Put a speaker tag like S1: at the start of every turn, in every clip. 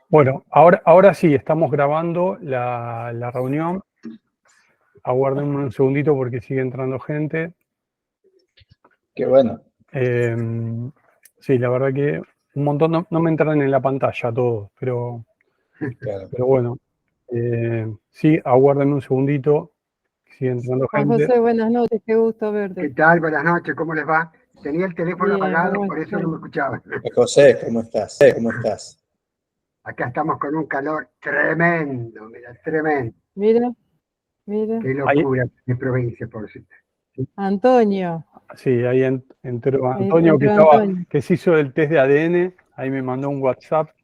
S1: Bueno, ahora sí, estamos grabando la reunión. Aguarden un segundito porque sigue entrando gente.
S2: Qué bueno.
S1: Sí, la verdad que un montón, no me entran en la pantalla todos, pero bueno. Sí, aguarden un segundito, sigue entrando
S3: Juan
S1: gente.
S3: José, buenas noches, qué gusto verte.
S4: ¿Qué tal? Buenas noches, ¿cómo les va? Tenía el teléfono
S3: Bien,
S4: apagado,
S3: ¿cómo
S4: por eso
S3: estás?
S4: no me escuchaban.
S2: José, ¿cómo estás? ¿Cómo estás?
S4: Acá estamos con un calor tremendo, mira, tremendo.
S3: Mira.
S4: Qué locura de provincia, por cierto.
S3: Antonio.
S1: Sí, ahí entró
S3: Ahí
S1: Antonio,
S3: entró Antonio.
S1: que se hizo el test de ADN, ahí me mandó un WhatsApp.
S3: Yo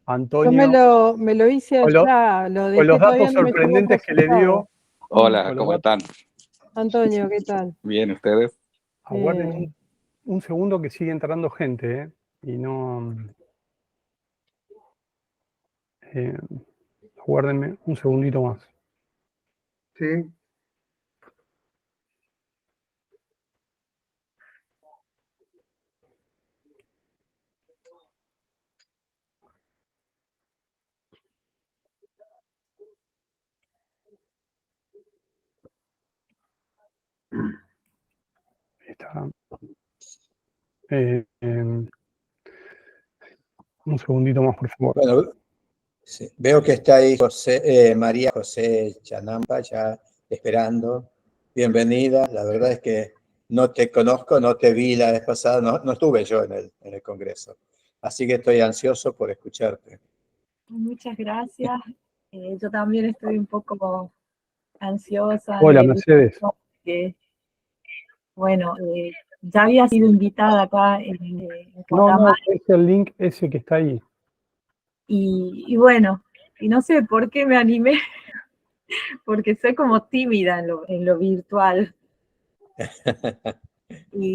S1: Antonio,
S3: me lo hice allá, lo
S1: con
S3: dejé
S1: los
S3: todavía,
S1: datos
S3: no me llegó el
S1: sorprendentes que le
S3: resultado.
S1: dio.
S5: Hola, ¿cómo están?
S3: Antonio, ¿qué tal?
S5: Bien, ¿ustedes?
S1: Aguarden un segundo que sigue entrando gente, ¿eh? Y no... aguárdenme un segundito más.
S4: Sí.
S1: Está. Un segundito más, por favor.
S2: Bueno, sí, veo que está ahí María José Chanampa, ya esperando. Bienvenida. La verdad es que no te conozco, no te vi la vez pasada, no estuve yo en el Congreso. Así que estoy ansioso por escucharte.
S6: Muchas gracias. Yo también estoy un poco ansiosa.
S1: Hola, Mercedes.
S6: Bueno, ya había sido invitada acá en Catamarca.
S1: No, es el link ese que está ahí.
S6: Y bueno, y no sé por qué me animé, porque soy como tímida en lo virtual.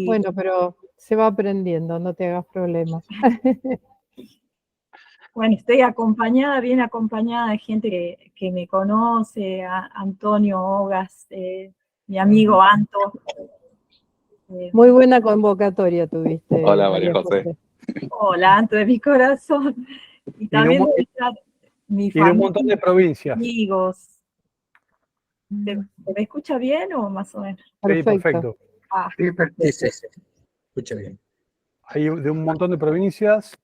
S3: Bueno, pero se va aprendiendo, no te hagas problemas.
S6: Bueno, estoy bien acompañada de gente que me conoce, Antonio Ogas, mi amigo Anto.
S3: Muy buena convocatoria tuviste.
S5: Hola, María José.
S6: Hola, Anto de mi corazón. Y también debe estar mi familia.
S1: Y de un montón de provincias.
S6: Amigos. ¿Se me escucha bien o más o menos?
S1: Sí, perfecto.
S4: Sí, perfecto.
S2: Sí. Escucha bien.
S1: Hay de un montón de provincias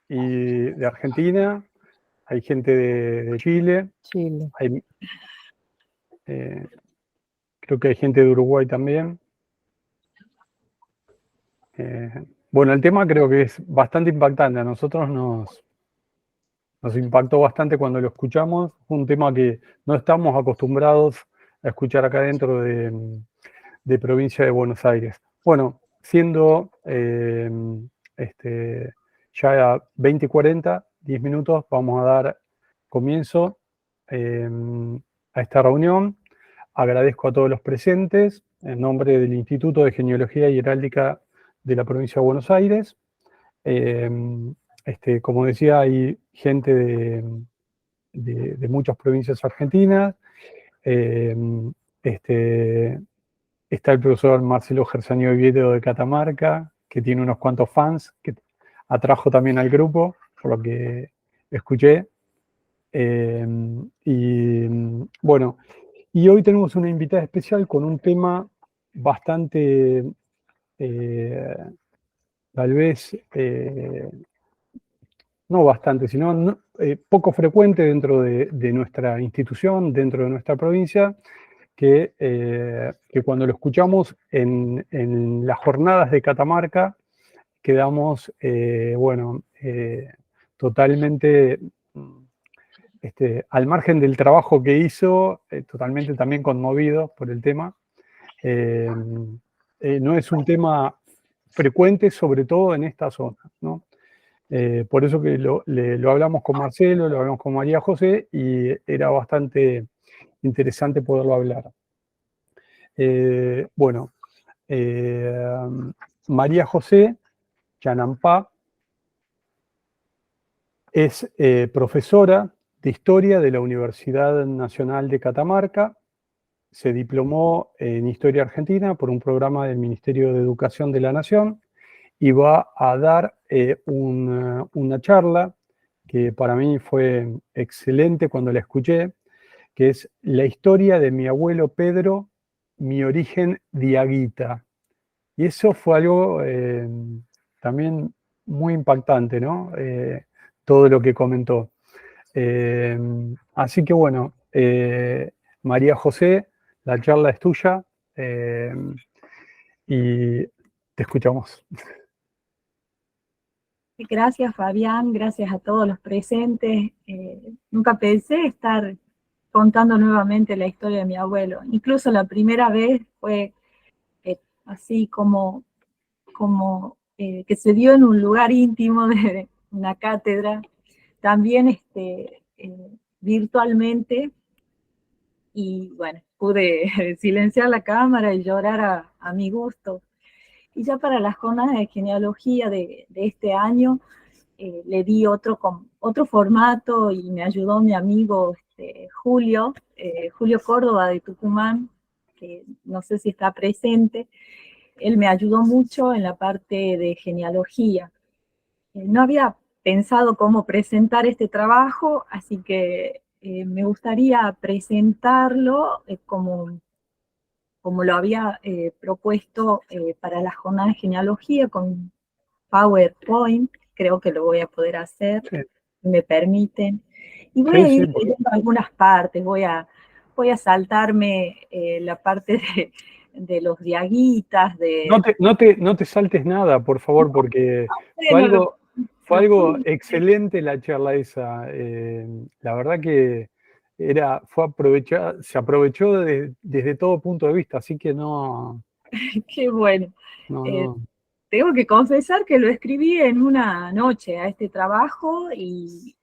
S1: y de Argentina, hay gente de Chile, creo que hay gente de Uruguay también. Bueno, el tema creo que es bastante impactante. A nosotros nos impactó bastante cuando lo escuchamos. Fue un tema que no estamos acostumbrados a escuchar acá dentro de provincia de Buenos Aires. Bueno, siendo ya 20:40, 10 minutos, vamos a dar comienzo a esta reunión. Agradezco a todos los presentes en nombre del Instituto de Genealogía y Heráldica de la provincia de Buenos Aires. Como decía, hay gente de muchas provincias argentinas. Está el profesor Marcelo Gersonio Oviedo de Catamarca, que tiene unos cuantos fans, que atrajo también al grupo, por lo que escuché. Bueno, y hoy tenemos una invitada especial con un tema bastante, tal vez, no bastante, sino poco frecuente dentro de nuestra institución, dentro de nuestra provincia, que cuando lo escuchamos en las jornadas de Catamarca, quedamos, totalmente al margen del trabajo que hizo, totalmente también conmovidos por el tema. No es un tema frecuente, sobre todo en esta zona, ¿no? Por eso que lo hablamos con Marcelo, lo hablamos con María José, y era bastante interesante poderlo hablar. María José Chanampá es profesora de Historia de la Universidad Nacional de Catamarca. Se diplomó en Historia Argentina por un programa del Ministerio de Educación de la Nación y va a dar una charla que para mí fue excelente cuando la escuché, que es La historia de mi abuelo Pedro, mi origen diaguita. Y eso fue algo también muy impactante, ¿no? Todo lo que comentó. Así que bueno, María José, la charla es tuya y te escuchamos.
S6: Gracias, Fabián, gracias a todos los presentes. Nunca pensé estar contando nuevamente la historia de mi abuelo. Incluso la primera vez fue así como que se dio en un lugar íntimo de una cátedra, también virtualmente, y bueno, pude silenciar la cámara y llorar a mi gusto. Y ya para las jornadas de genealogía de este año, le di otro formato y me ayudó mi amigo Julio Córdoba de Tucumán, que no sé si está presente. Él me ayudó mucho en la parte de genealogía. No había pensado cómo presentar este trabajo, así que me gustaría presentarlo como lo había propuesto para la jornada de genealogía con PowerPoint. Creo que lo voy a poder hacer,
S1: Sí.
S6: si me permiten. Y voy a ir
S1: Sí.
S6: leyendo algunas partes, voy a saltarme la parte de los diaguitas,
S1: No te saltes nada, por favor, porque fue
S6: bueno,
S1: algo excelente la charla esa. La verdad que se aprovechó desde todo punto de vista, así que no.
S6: qué bueno.
S1: No.
S6: Tengo que confesar que lo escribí en una noche a este trabajo y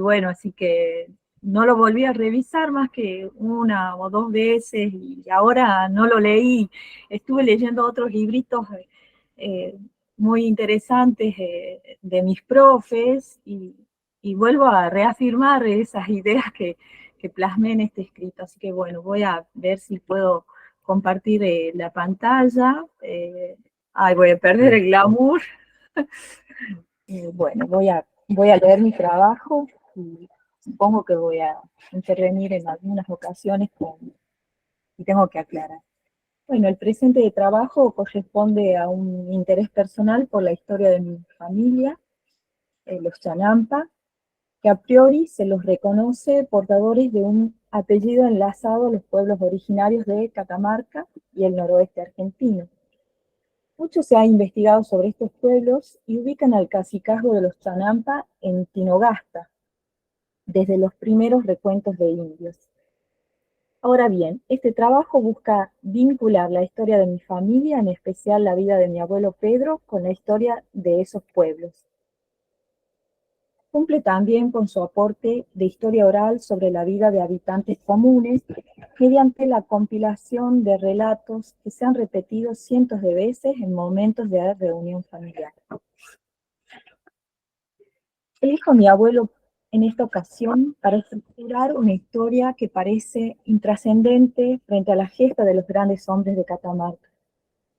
S6: bueno, así que no lo volví a revisar más que una o dos veces y ahora no lo leí. Estuve leyendo otros libritos muy interesantes de mis profes y vuelvo a reafirmar esas ideas que plasmé en este escrito. Así que bueno, voy a ver si puedo compartir la pantalla. Ay, voy a perder el glamour. Bueno, voy a leer mi trabajo y supongo que voy a intervenir en algunas ocasiones y tengo que aclarar. Bueno, el presente de trabajo corresponde a un interés personal por la historia de mi familia, los Chanampa, que a priori se los reconoce portadores de un apellido enlazado a los pueblos originarios de Catamarca y el noroeste argentino. Mucho se ha investigado sobre estos pueblos y ubican al cacicazgo de los Chanampa en Tinogasta, desde los primeros recuentos de indios. Ahora bien, este trabajo busca vincular la historia de mi familia, en especial la vida de mi abuelo Pedro, con la historia de esos pueblos. Cumple también con su aporte de historia oral sobre la vida de habitantes comunes, mediante la compilación de relatos que se han repetido cientos de veces en momentos de reunión familiar. Elijo a mi abuelo en esta ocasión para estructurar una historia que parece intrascendente frente a la gesta de los grandes hombres de Catamarca.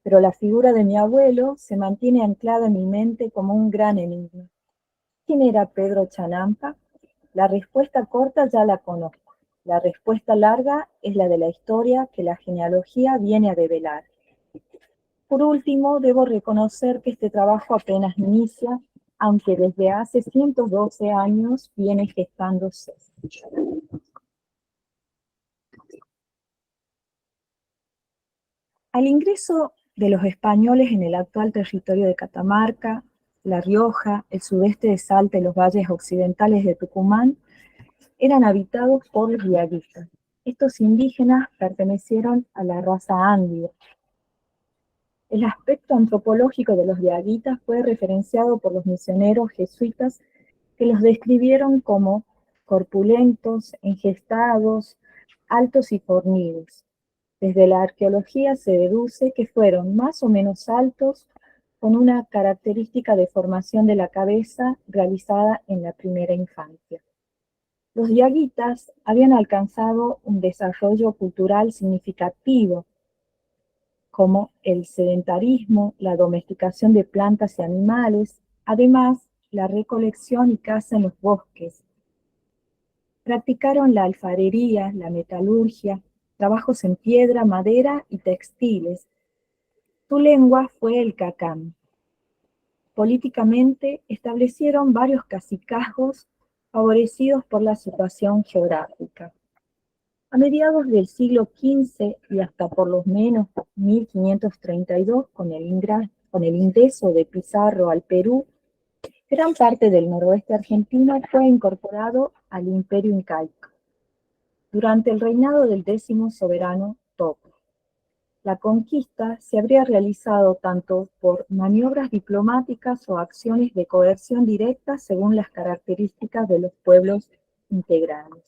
S6: Pero la figura de mi abuelo se mantiene anclada en mi mente como un gran enigma. ¿Quién era Pedro Chanampa? La respuesta corta ya la conozco. La respuesta larga es la de la historia que la genealogía viene a develar. Por último, debo reconocer que este trabajo apenas inicia, aunque desde hace 112 años viene gestándose. Al ingreso de los españoles en el actual territorio de Catamarca, La Rioja, el sudeste de Salta y los valles occidentales de Tucumán, eran habitados por los diaguitas. Estos indígenas pertenecieron a la raza ándida. El aspecto antropológico de los diaguitas fue referenciado por los misioneros jesuitas que los describieron como corpulentos, engestados, altos y fornidos. Desde la arqueología se deduce que fueron más o menos altos, con una característica deformación de la cabeza realizada en la primera infancia. Los diaguitas habían alcanzado un desarrollo cultural significativo, como el sedentarismo, la domesticación de plantas y animales, además la recolección y caza en los bosques. Practicaron la alfarería, la metalurgia, trabajos en piedra, madera y textiles. Su lengua fue el cacán. Políticamente establecieron varios cacicazgos favorecidos por la situación geográfica. A mediados del siglo XV y hasta por lo menos 1532, con el ingreso de Pizarro al Perú, gran parte del noroeste argentino fue incorporado al Imperio Incaico, durante el reinado del 10º soberano Toco. La conquista se habría realizado tanto por maniobras diplomáticas o acciones de coerción directa según las características de los pueblos integrantes.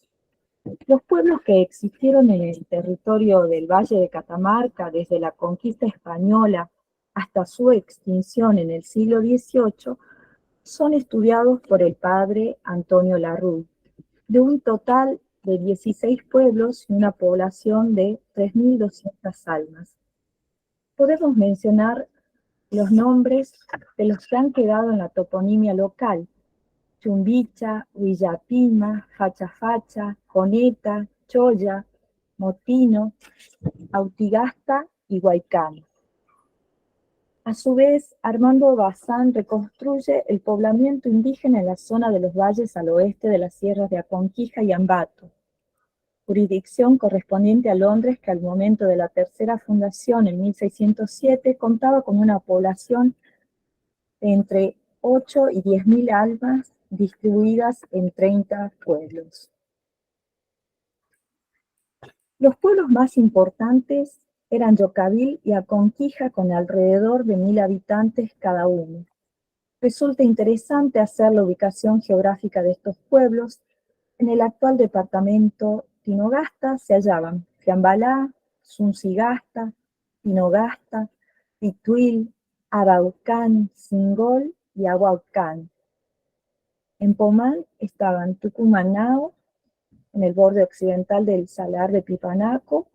S6: Los pueblos que existieron en el territorio del Valle de Catamarca desde la conquista española hasta su extinción en el siglo XVIII son estudiados por el padre Antonio Larrú, de un total de 16 pueblos y una población de 3.200 almas. Podemos mencionar los nombres de los que han quedado en la toponimia local: Chumbicha, Huillapima, Fachafacha, Coneta, Choya, Motino, Autigasta y Huaycán. A su vez, Armando Bazán reconstruye el poblamiento indígena en la zona de los valles al oeste de las sierras de Aconquija y Ambato, jurisdicción correspondiente a Londres, que al momento de la tercera fundación en 1607 contaba con una población de entre 8 y 10.000 almas distribuidas en 30 pueblos. Los pueblos más importantes eran Yocavil y Aconquija, con alrededor de 1.000 habitantes cada uno. Resulta interesante hacer la ubicación geográfica de estos pueblos. En el actual departamento Tinogasta se hallaban Fiambalá, Suncigasta, Tinogasta, Pituil, Araucán, Singol y Ahuaucán. En Pomal estaban Tucumanao, en el borde occidental del salar de Pipanaco,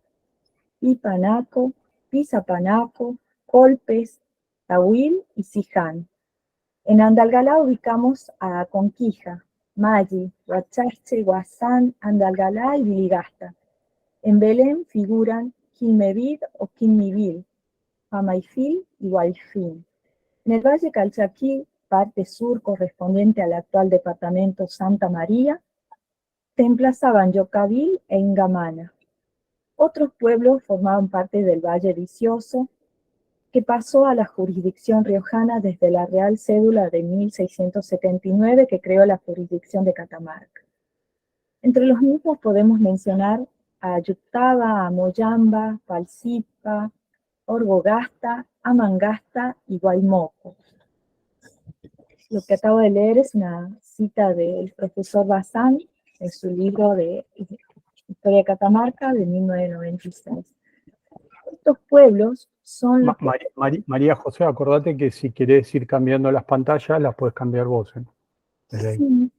S6: Pipanaco, Pisapanaco, Colpes, Tahuil y Siján. En Andalgalá ubicamos a Aconquija, Malli, Huachache, Huazán, Andalgalá y Viligasta. En Belén figuran Quilmevid o Quilmivil, Pamaifil y Hualfín. En el Valle Calchaquí, parte sur correspondiente al actual departamento Santa María, se emplazaban Yocavil e Ingamana. Otros pueblos formaban parte del Valle Vicioso, que pasó a la jurisdicción riojana desde la Real Cédula de 1679, que creó la jurisdicción de Catamarca. Entre los mismos podemos mencionar a Ayutthaba, a Moyamba, Palcipa, Orgogasta, Amangasta y Guaymoco. Lo que acabo de leer es una cita del profesor Bazán en su libro de Historia de Catamarca de 1996. Estos pueblos son los que...
S1: María José, acordate que si querés ir cambiando las pantallas, las puedes cambiar vos. Desde ahí.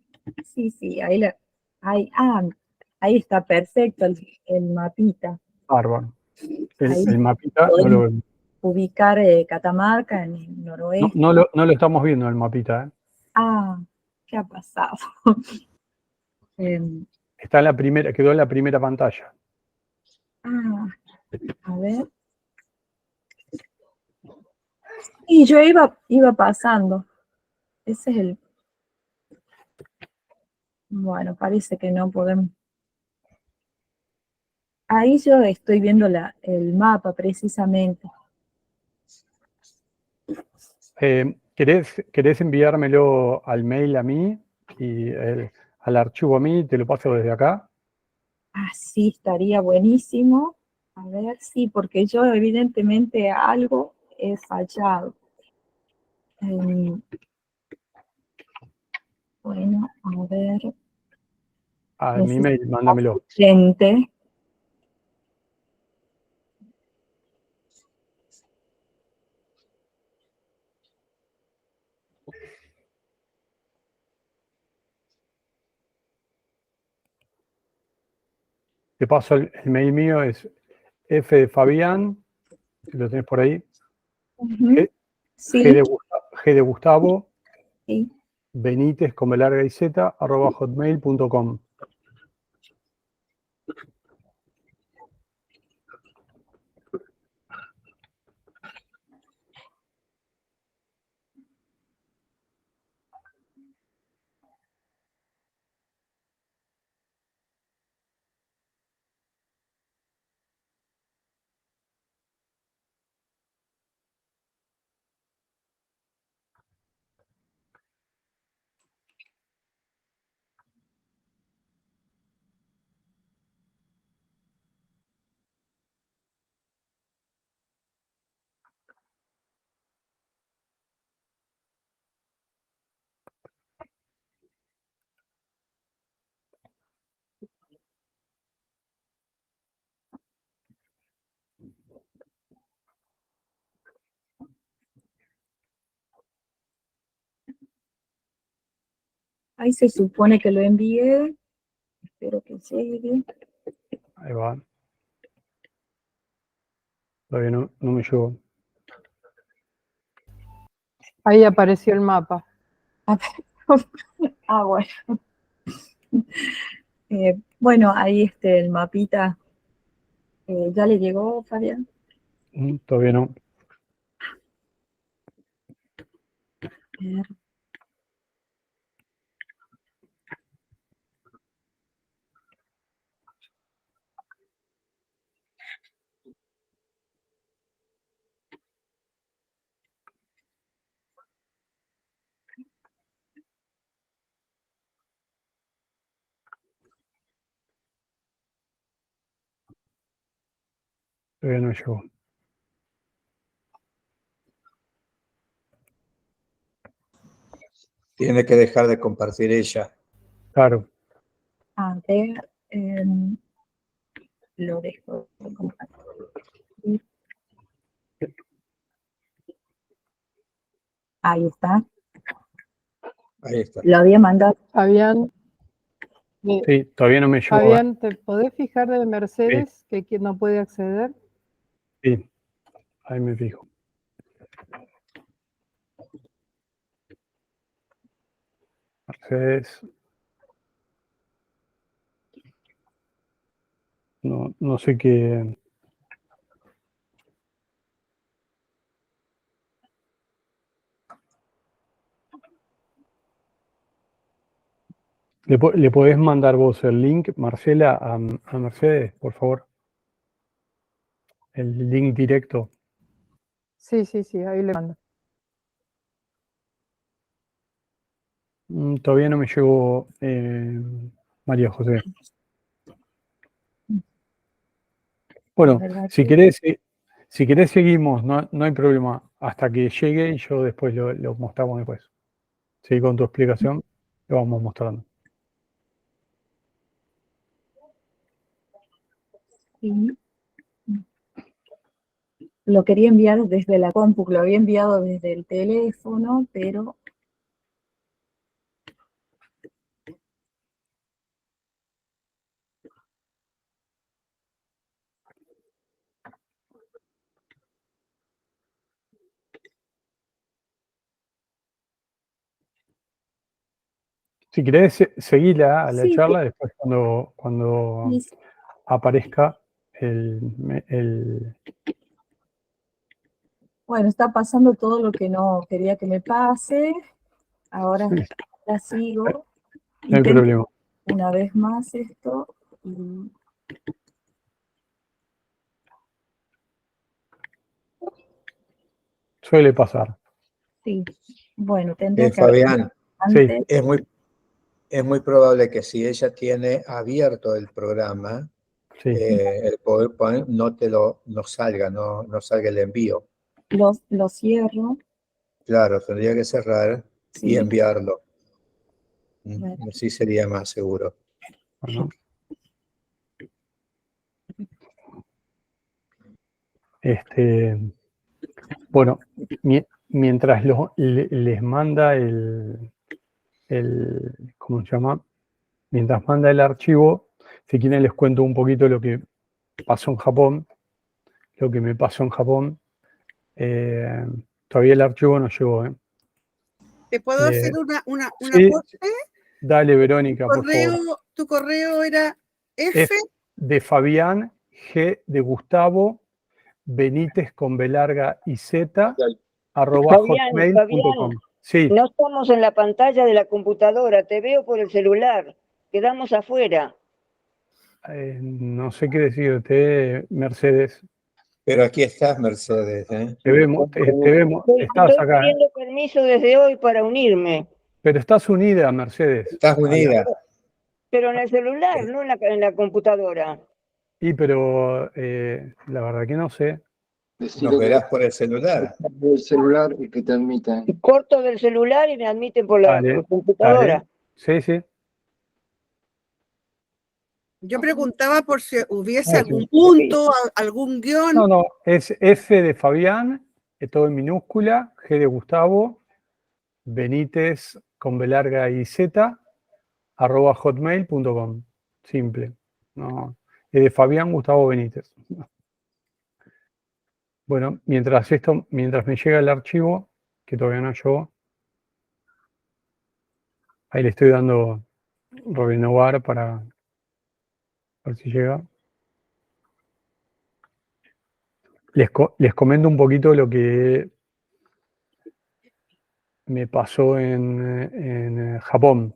S6: Sí, ahí está perfecto el mapita.
S1: Bárbaro.
S6: Ahí
S1: El mapita no lo vemos.
S6: Ubicar Catamarca en el noroeste.
S1: No lo estamos viendo el mapita.
S6: ¿Qué ha pasado?
S1: Está en la primera, quedó en la primera pantalla.
S6: A ver. Y yo iba pasando. Ese es el... Bueno, parece que no podemos. Ahí yo estoy viendo el mapa precisamente.
S1: ¿Querés enviármelo al mail a mí y al archivo a mí? Te lo paso desde acá.
S6: Sí, estaría buenísimo. A ver, sí, porque yo evidentemente algo he fallado. Bueno, a ver.
S1: A mi mail, mándamelo.
S6: Gente.
S1: Te paso el mail mío, es F de Fabián, si lo tenés por ahí.
S6: Sí.
S1: G de Gustavo,
S6: Sí.
S1: Benítez con B larga y Z @hotmail.com.
S6: Ahí se supone que lo envié. Espero que llegue.
S1: Ahí va. Todavía no me llegó.
S3: Ahí apareció el mapa.
S6: Ah, bueno. Bueno, ahí el mapita. ¿Ya le llegó, Fabián?
S1: Todavía no.
S6: A ver.
S1: Todavía no llegó.
S2: Tiene que dejar de compartir ella.
S1: Claro.
S6: A ver, lo dejo de compartir. Ahí está.
S2: Ahí está.
S6: Lo había mandado.
S3: Fabián,
S1: Sí, todavía no me llegó.
S3: Fabián, ¿te podés fijar de Mercedes que no puede acceder?
S1: Sí, ahí me fijo. Mercedes. No sé qué. ¿Le podés mandar vos el link, Marcela, a Mercedes, por favor? El link directo.
S3: Sí, ahí le mando.
S1: Todavía no me llegó, María José. Bueno,
S6: La verdad
S1: si
S6: que-
S1: querés seguimos, no hay problema. Hasta que llegue y yo después lo mostramos después. Seguí con tu explicación, lo vamos mostrando.
S6: sí. Lo quería enviar desde la compu, lo había enviado desde el teléfono, pero
S1: Si querés, seguila a la
S6: sí,
S1: charla, después cuando
S6: sí,
S1: aparezca el.
S6: bueno, está pasando todo lo que no quería que me pase. Ahora la sigo.
S1: No hay
S6: Intento
S1: problema.
S6: una vez más esto. Y
S1: Suele pasar.
S6: sí, bueno, tendría que haber
S2: Fabián,
S1: Sí,
S6: antes.
S2: es muy probable que si ella tiene abierto el programa,
S1: sí.
S2: el PowerPoint no salga, no salga el envío.
S6: Lo cierro.
S2: Claro, tendría que cerrar y
S6: Sí,
S2: enviarlo.
S6: claro.
S2: Así sería más seguro.
S1: Bueno, bueno, mientras les manda ¿cómo se llama? Mientras manda el archivo, si quieren les cuento un poquito lo que pasó en Japón, lo que me pasó en Japón. Todavía el archivo no llegó, ¿eh?
S7: ¿Te puedo
S1: Eh,
S7: hacer un
S1: sí,
S7: aporte?
S1: dale, Verónica, por favor.
S7: Tu correo era F.
S1: F de Fabián, G de Gustavo, Benítez con B larga y Z, arroba
S8: Fabián,
S1: hotmail.com. Sí,
S8: no estamos en la pantalla de la computadora, te veo por el celular, quedamos afuera.
S1: no sé qué decirte, Mercedes.
S2: Pero aquí estás, Mercedes, ¿eh?
S1: Te vemos, estás
S8: Estoy
S1: acá,
S8: pidiendo permiso desde hoy para unirme,
S1: pero estás unida, Mercedes.
S2: Estás unida.
S8: pero en el celular, no en la computadora.
S1: Y pero la verdad que no sé.
S2: Nos verás por el celular.
S9: El celular y que te admitan.
S8: Corto del celular y me admiten por la
S1: Dale,
S8: computadora.
S1: dale. Sí, sí.
S7: Yo preguntaba por si hubiese
S1: Ah,
S7: algún
S1: sí.
S7: punto, algún guión.
S1: No, no, es F de Fabián, todo en minúscula, G de Gustavo, Benítez con B larga y Z, arroba hotmail.com. Simple. No, es de Fabián Gustavo Benítez. Bueno, mientras me llega el archivo, que todavía no llegó, ahí le estoy dando renovar para ver si llega. Les comento un poquito lo que me pasó en Japón.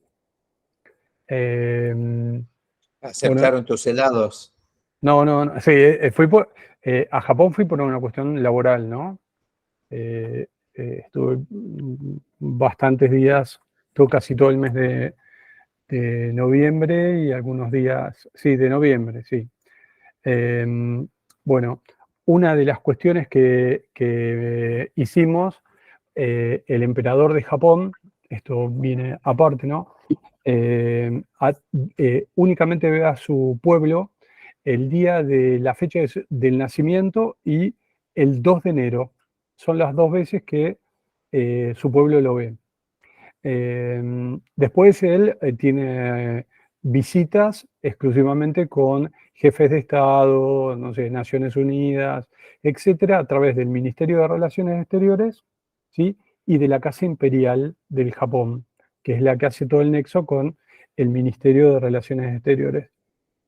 S2: Aceptaron tus helados.
S1: No, sí, a Japón fui por una cuestión laboral, ¿no? Estuve bastantes días, estuve casi todo el mes de noviembre y algunos días, sí, de noviembre, sí. Bueno, una de las cuestiones que hicimos, el emperador de Japón, esto viene aparte, ¿no? Únicamente ve a su pueblo el día de la fecha del nacimiento y el 2 de enero. Son las dos veces que su pueblo lo ve. Después él tiene visitas exclusivamente con jefes de Estado, no sé, Naciones Unidas, etcétera, a través del Ministerio de Relaciones Exteriores, ¿sí? Y de la Casa Imperial del Japón, que es la que hace todo el nexo con el Ministerio de Relaciones Exteriores.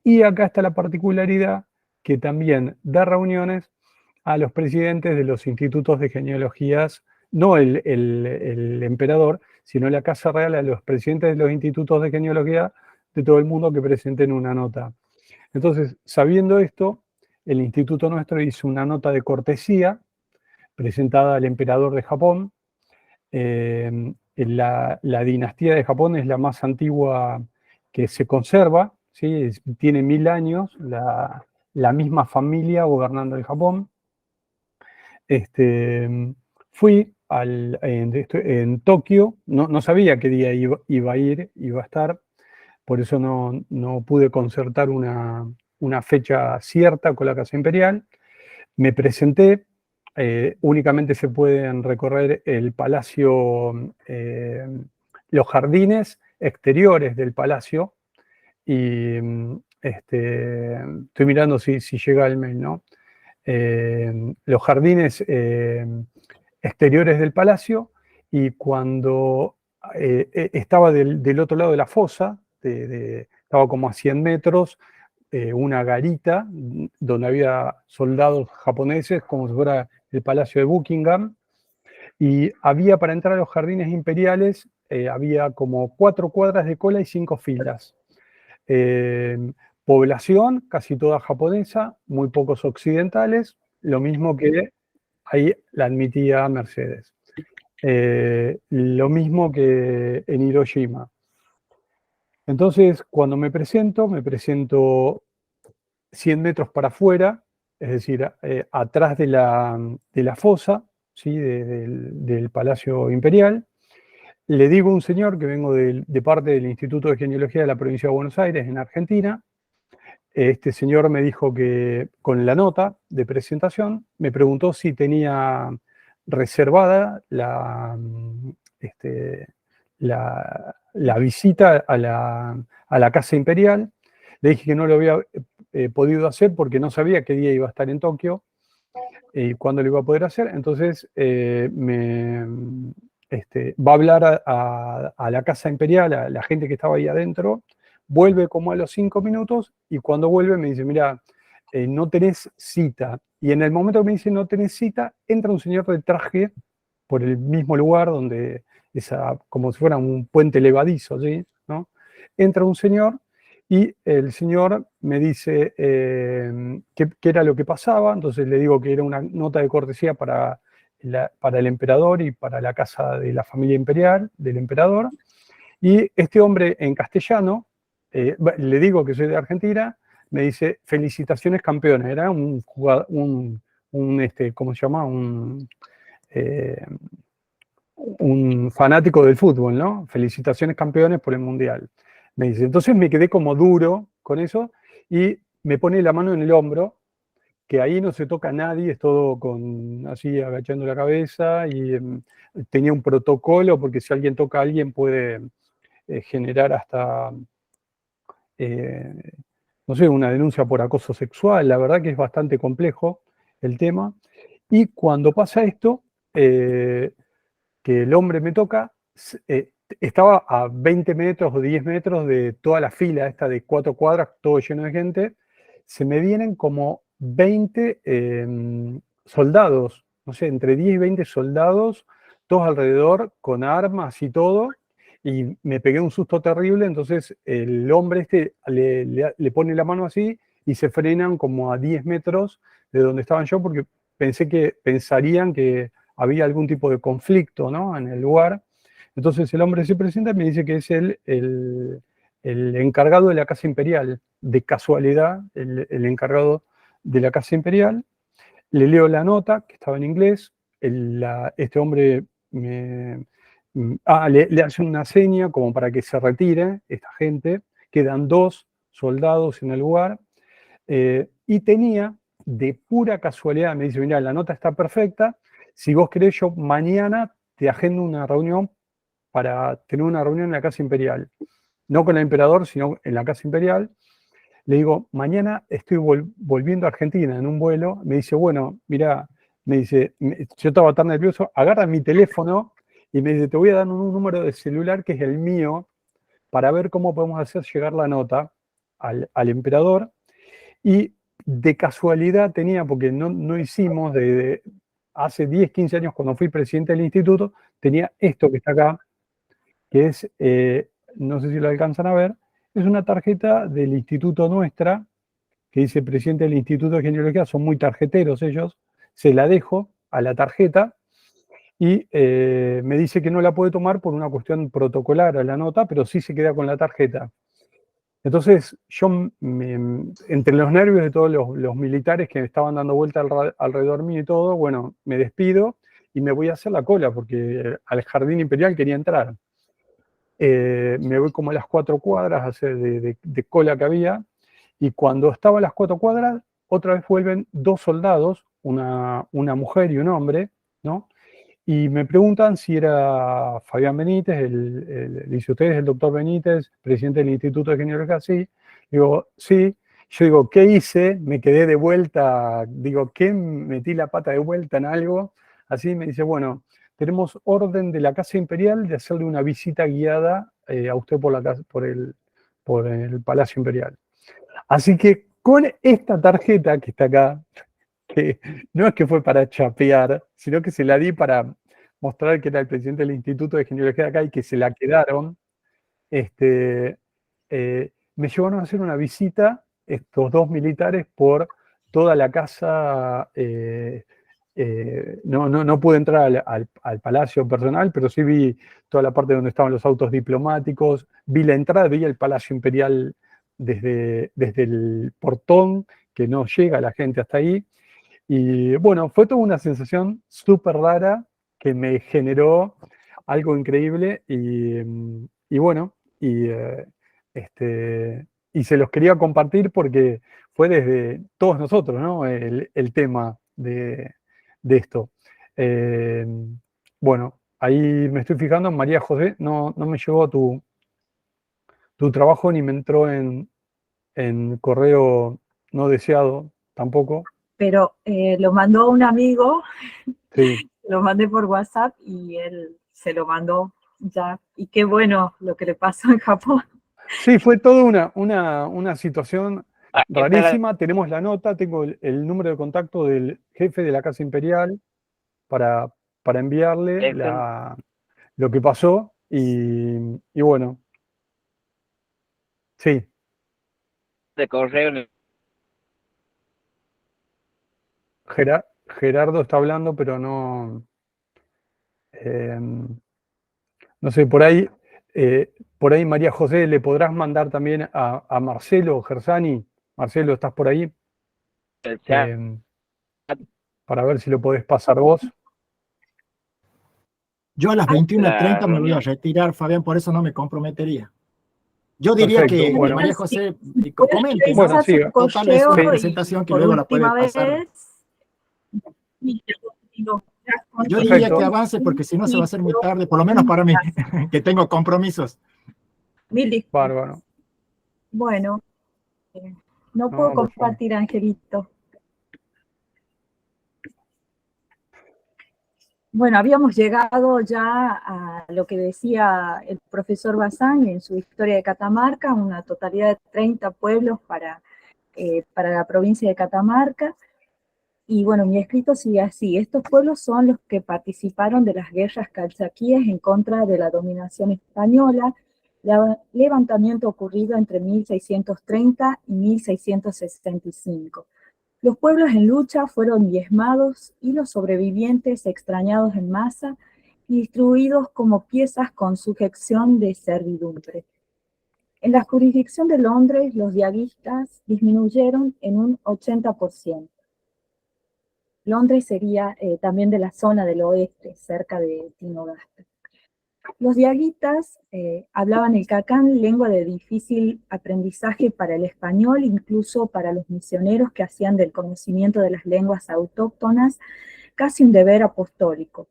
S1: Y acá está la particularidad que también da reuniones a los presidentes de los institutos de genealogías, no el emperador, sino la Casa Real, a los presidentes de los institutos de genealogía de todo el mundo que presenten una nota. Entonces, sabiendo esto, el instituto nuestro hizo una nota de cortesía presentada al emperador de Japón. La dinastía de Japón es la más antigua que se conserva, ¿sí? Tiene 1000 años, la misma familia gobernando el Japón. Fui en Tokio, no sabía qué día iba a estar, por eso no pude concertar una fecha cierta con la Casa Imperial. Me presenté, únicamente se pueden recorrer el palacio, los jardines exteriores del palacio, y estoy mirando si llega el mail, ¿no? Los jardines exteriores del palacio, y cuando estaba del otro lado de la fosa, estaba como a 100 metros, una garita donde había soldados japoneses, como si fuera el Palacio de Buckingham, y había para entrar a los jardines imperiales, había como 4 cuadras de cola y 5 filas. Población casi toda japonesa, muy pocos occidentales, lo mismo que ahí la admitía Mercedes. Lo mismo que en Hiroshima. Entonces, cuando me presento 100 metros para afuera, es decir, atrás de la fosa, ¿sí? Del Palacio Imperial. Le digo a un señor que vengo de parte del Instituto de Genealogía de la Provincia de Buenos Aires, en Argentina. Este señor me dijo que con la nota de presentación me preguntó si tenía reservada la visita a la Casa Imperial. Le dije que no lo había podido hacer porque no sabía qué día iba a estar en Tokio y cuándo lo iba a poder hacer. Entonces va a hablar a la Casa Imperial, a la gente que estaba ahí adentro, vuelve como a los 5 minutos y cuando vuelve me dice, mira, no tenés cita. Y en el momento que me dice no tenés cita, entra un señor de traje por el mismo lugar donde, como si fuera un puente levadizo, ¿sí? ¿No? Entra un señor y el señor me dice qué era lo que pasaba, entonces le digo que era una nota de cortesía para el emperador y para la casa de la familia imperial del emperador. Y este hombre en castellano, le digo que soy de Argentina, me dice, felicitaciones campeones. Era un jugador, ¿cómo se llama? Un fanático del fútbol, ¿no? Felicitaciones campeones por el Mundial. Me dice, entonces me quedé como duro con eso y me pone la mano en el hombro, que ahí no se toca a nadie, es todo así agachando la cabeza y tenía un protocolo porque si alguien toca a alguien puede generar hasta, no sé, una denuncia por acoso sexual. La verdad que es bastante complejo el tema. Y cuando pasa esto, que el hombre me toca, estaba a 20 metros o 10 metros de toda la fila esta de 4 cuadras, todo lleno de gente, se me vienen como 20 soldados, no sé, entre 10 y 20 soldados, todos alrededor, con armas y todo, y me pegué un susto terrible, entonces el hombre le pone la mano así y se frenan como a 10 metros de donde estaban yo, porque pensarían que había algún tipo de conflicto, ¿no? En el lugar. Entonces el hombre se presenta y me dice que es el encargado de la Casa Imperial, de casualidad, el encargado de la Casa Imperial. Le leo la nota, que estaba en inglés, este hombre le hace una seña como para que se retire esta gente, quedan 2 soldados en el lugar, y tenía, de pura casualidad, me dice, mira, la nota está perfecta, si vos querés yo mañana te agendo una reunión para tener una reunión en la Casa Imperial, no con el emperador, sino en la Casa Imperial. Le digo, mañana estoy volviendo a Argentina en un vuelo. Me dice, bueno, mira, me dice, yo estaba tan nervioso, agarra mi teléfono y me dice, te voy a dar un número de celular que es el mío para ver cómo podemos hacer llegar la nota al emperador. Y de casualidad tenía, porque no hicimos, hace 10, 15 años cuando fui presidente del instituto, tenía esto que está acá, que es, no sé si lo alcanzan a ver, es una tarjeta del instituto nuestra, que dice presidente del Instituto de Genealogía, son muy tarjeteros ellos, se la dejo a la tarjeta y me dice que no la puede tomar por una cuestión protocolar a la nota, pero sí se queda con la tarjeta. Entonces yo, entre los nervios de todos los militares que me estaban dando vuelta alrededor mío y todo, bueno, me despido y me voy a hacer la cola, porque al Jardín Imperial quería entrar. Me voy como a las 4 cuadras a hacer de cola que había, y cuando estaba a las 4 cuadras, otra vez vuelven 2 soldados, una mujer y un hombre, ¿no? Y me preguntan si era Fabián Benítez, dice, ¿usted es el doctor Benítez, presidente del Instituto de Genealogía? Sí. Digo, sí. Yo digo, ¿qué hice? Me quedé de vuelta, digo, ¿qué? Metí la pata de vuelta en algo. Así me dice, bueno, tenemos orden de la Casa Imperial de hacerle una visita guiada a usted por el Palacio Imperial. Así que con esta tarjeta que está acá, que no es que fue para chapear, sino que se la di para mostrar que era el presidente del Instituto de Genealogía de acá y que se la quedaron, me llevaron a hacer una visita estos 2 militares por toda la casa. No pude entrar al palacio personal, pero sí vi toda la parte donde estaban los autos diplomáticos, vi la entrada, vi el Palacio Imperial desde el portón, que no llega la gente hasta ahí. Y bueno, fue toda una sensación súper rara que me generó algo increíble y bueno, y se los quería compartir porque fue desde todos nosotros, ¿no? El tema de esto. Bueno, ahí me estoy fijando, María José, no me llegó tu trabajo ni me entró en correo no deseado tampoco.
S6: Pero lo mandó un amigo,
S1: Sí.
S6: lo mandé por WhatsApp y él se lo mandó ya. Y qué bueno lo que le pasó en Japón.
S1: Sí, fue toda una situación rarísima. Tenemos la nota, tengo el número de contacto del jefe de la Casa Imperial para enviarle lo que pasó. Y bueno, sí.
S10: De correo.
S1: Gerardo está hablando, pero no. No sé, por ahí María José, ¿le podrás mandar también a Marcelo Gersani? Marcelo, ¿estás por ahí? Para ver si lo podés pasar vos.
S11: Yo a las 21:30 me voy a
S10: reunión.
S11: retirar, Fabián, por eso no me comprometería. Yo diría
S1: Perfecto,
S11: que
S1: bueno.
S11: María José comente, ¿no?
S1: Bueno, siga.
S11: Total, es una
S6: Sí.
S11: presentación que
S6: Por
S11: luego la puede
S6: última
S11: pasar.
S6: vez.
S11: Yo diría que avance porque si no se va a hacer muy tarde, por lo menos para mí, que tengo compromisos.
S1: Bárbaro.
S6: Bueno, no puedo
S1: por favor.
S6: compartir, Angelito. Bueno, habíamos llegado ya a lo que decía el profesor Bazán en su historia de Catamarca, una totalidad de 30 pueblos para la provincia de Catamarca. Y bueno, mi escrito sigue así. Estos pueblos son los que participaron de las guerras calchaquíes en contra de la dominación española, levantamiento ocurrido entre 1630 y 1665. Los pueblos en lucha fueron diezmados y los sobrevivientes extrañados en masa y distribuidos como piezas con sujeción de servidumbre. En la jurisdicción de Londres, los diaguistas disminuyeron en un 80%. Londres sería también de la zona del oeste, cerca de Tinogasta. Los diaguitas hablaban el cacán, lengua de difícil aprendizaje para el español, incluso para los misioneros que hacían del conocimiento de las lenguas autóctonas casi un deber apostólico.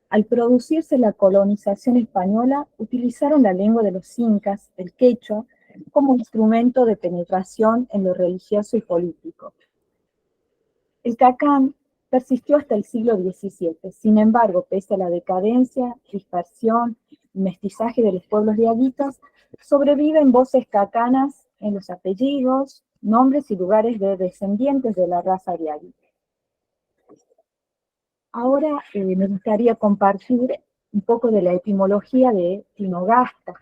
S6: Al producirse la colonización española, utilizaron la lengua de los incas, el quechua, como instrumento de penetración en lo religioso y político. El cacán persistió hasta el siglo XVII. Sin embargo, pese a la decadencia, dispersión y mestizaje de los pueblos diaguitas, sobreviven voces cacanas en los apellidos, nombres y lugares de descendientes de la raza diaguita. Ahora me gustaría compartir un poco de la etimología de Tinogasta.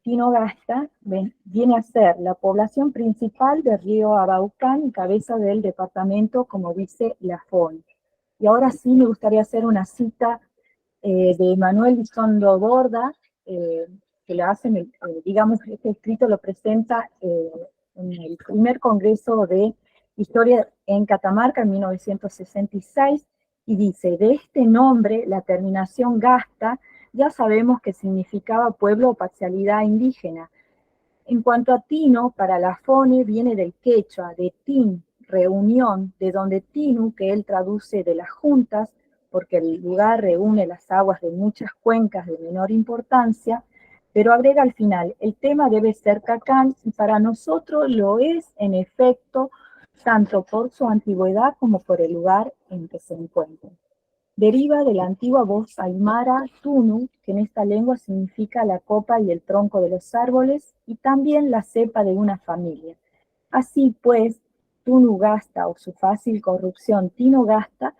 S6: Tinogasta viene a ser la población principal del río Araucán y cabeza del departamento, como dice Lafón. Y ahora sí me gustaría hacer una cita de Manuel Elizondo Borda, que la hacen, digamos, este escrito lo presenta en el primer congreso de Historia en Catamarca en 1966, y dice: de este nombre, la terminación gasta, ya sabemos que significaba pueblo o parcialidad indígena. En cuanto a tino, para Lafone viene del quechua, de tin, reunión, de donde tinu, que él traduce de las juntas, porque el lugar reúne las aguas de muchas cuencas de menor importancia, pero agrega al final: el tema debe ser cacán, y para nosotros lo es en efecto, tanto por su antigüedad como por el lugar en que se encuentra. Deriva de la antigua voz aymara, tunu, que en esta lengua significa la copa y el tronco de los árboles, y también la cepa de una familia. Así pues, Tunugasta, o su fácil corrupción Tinogasta,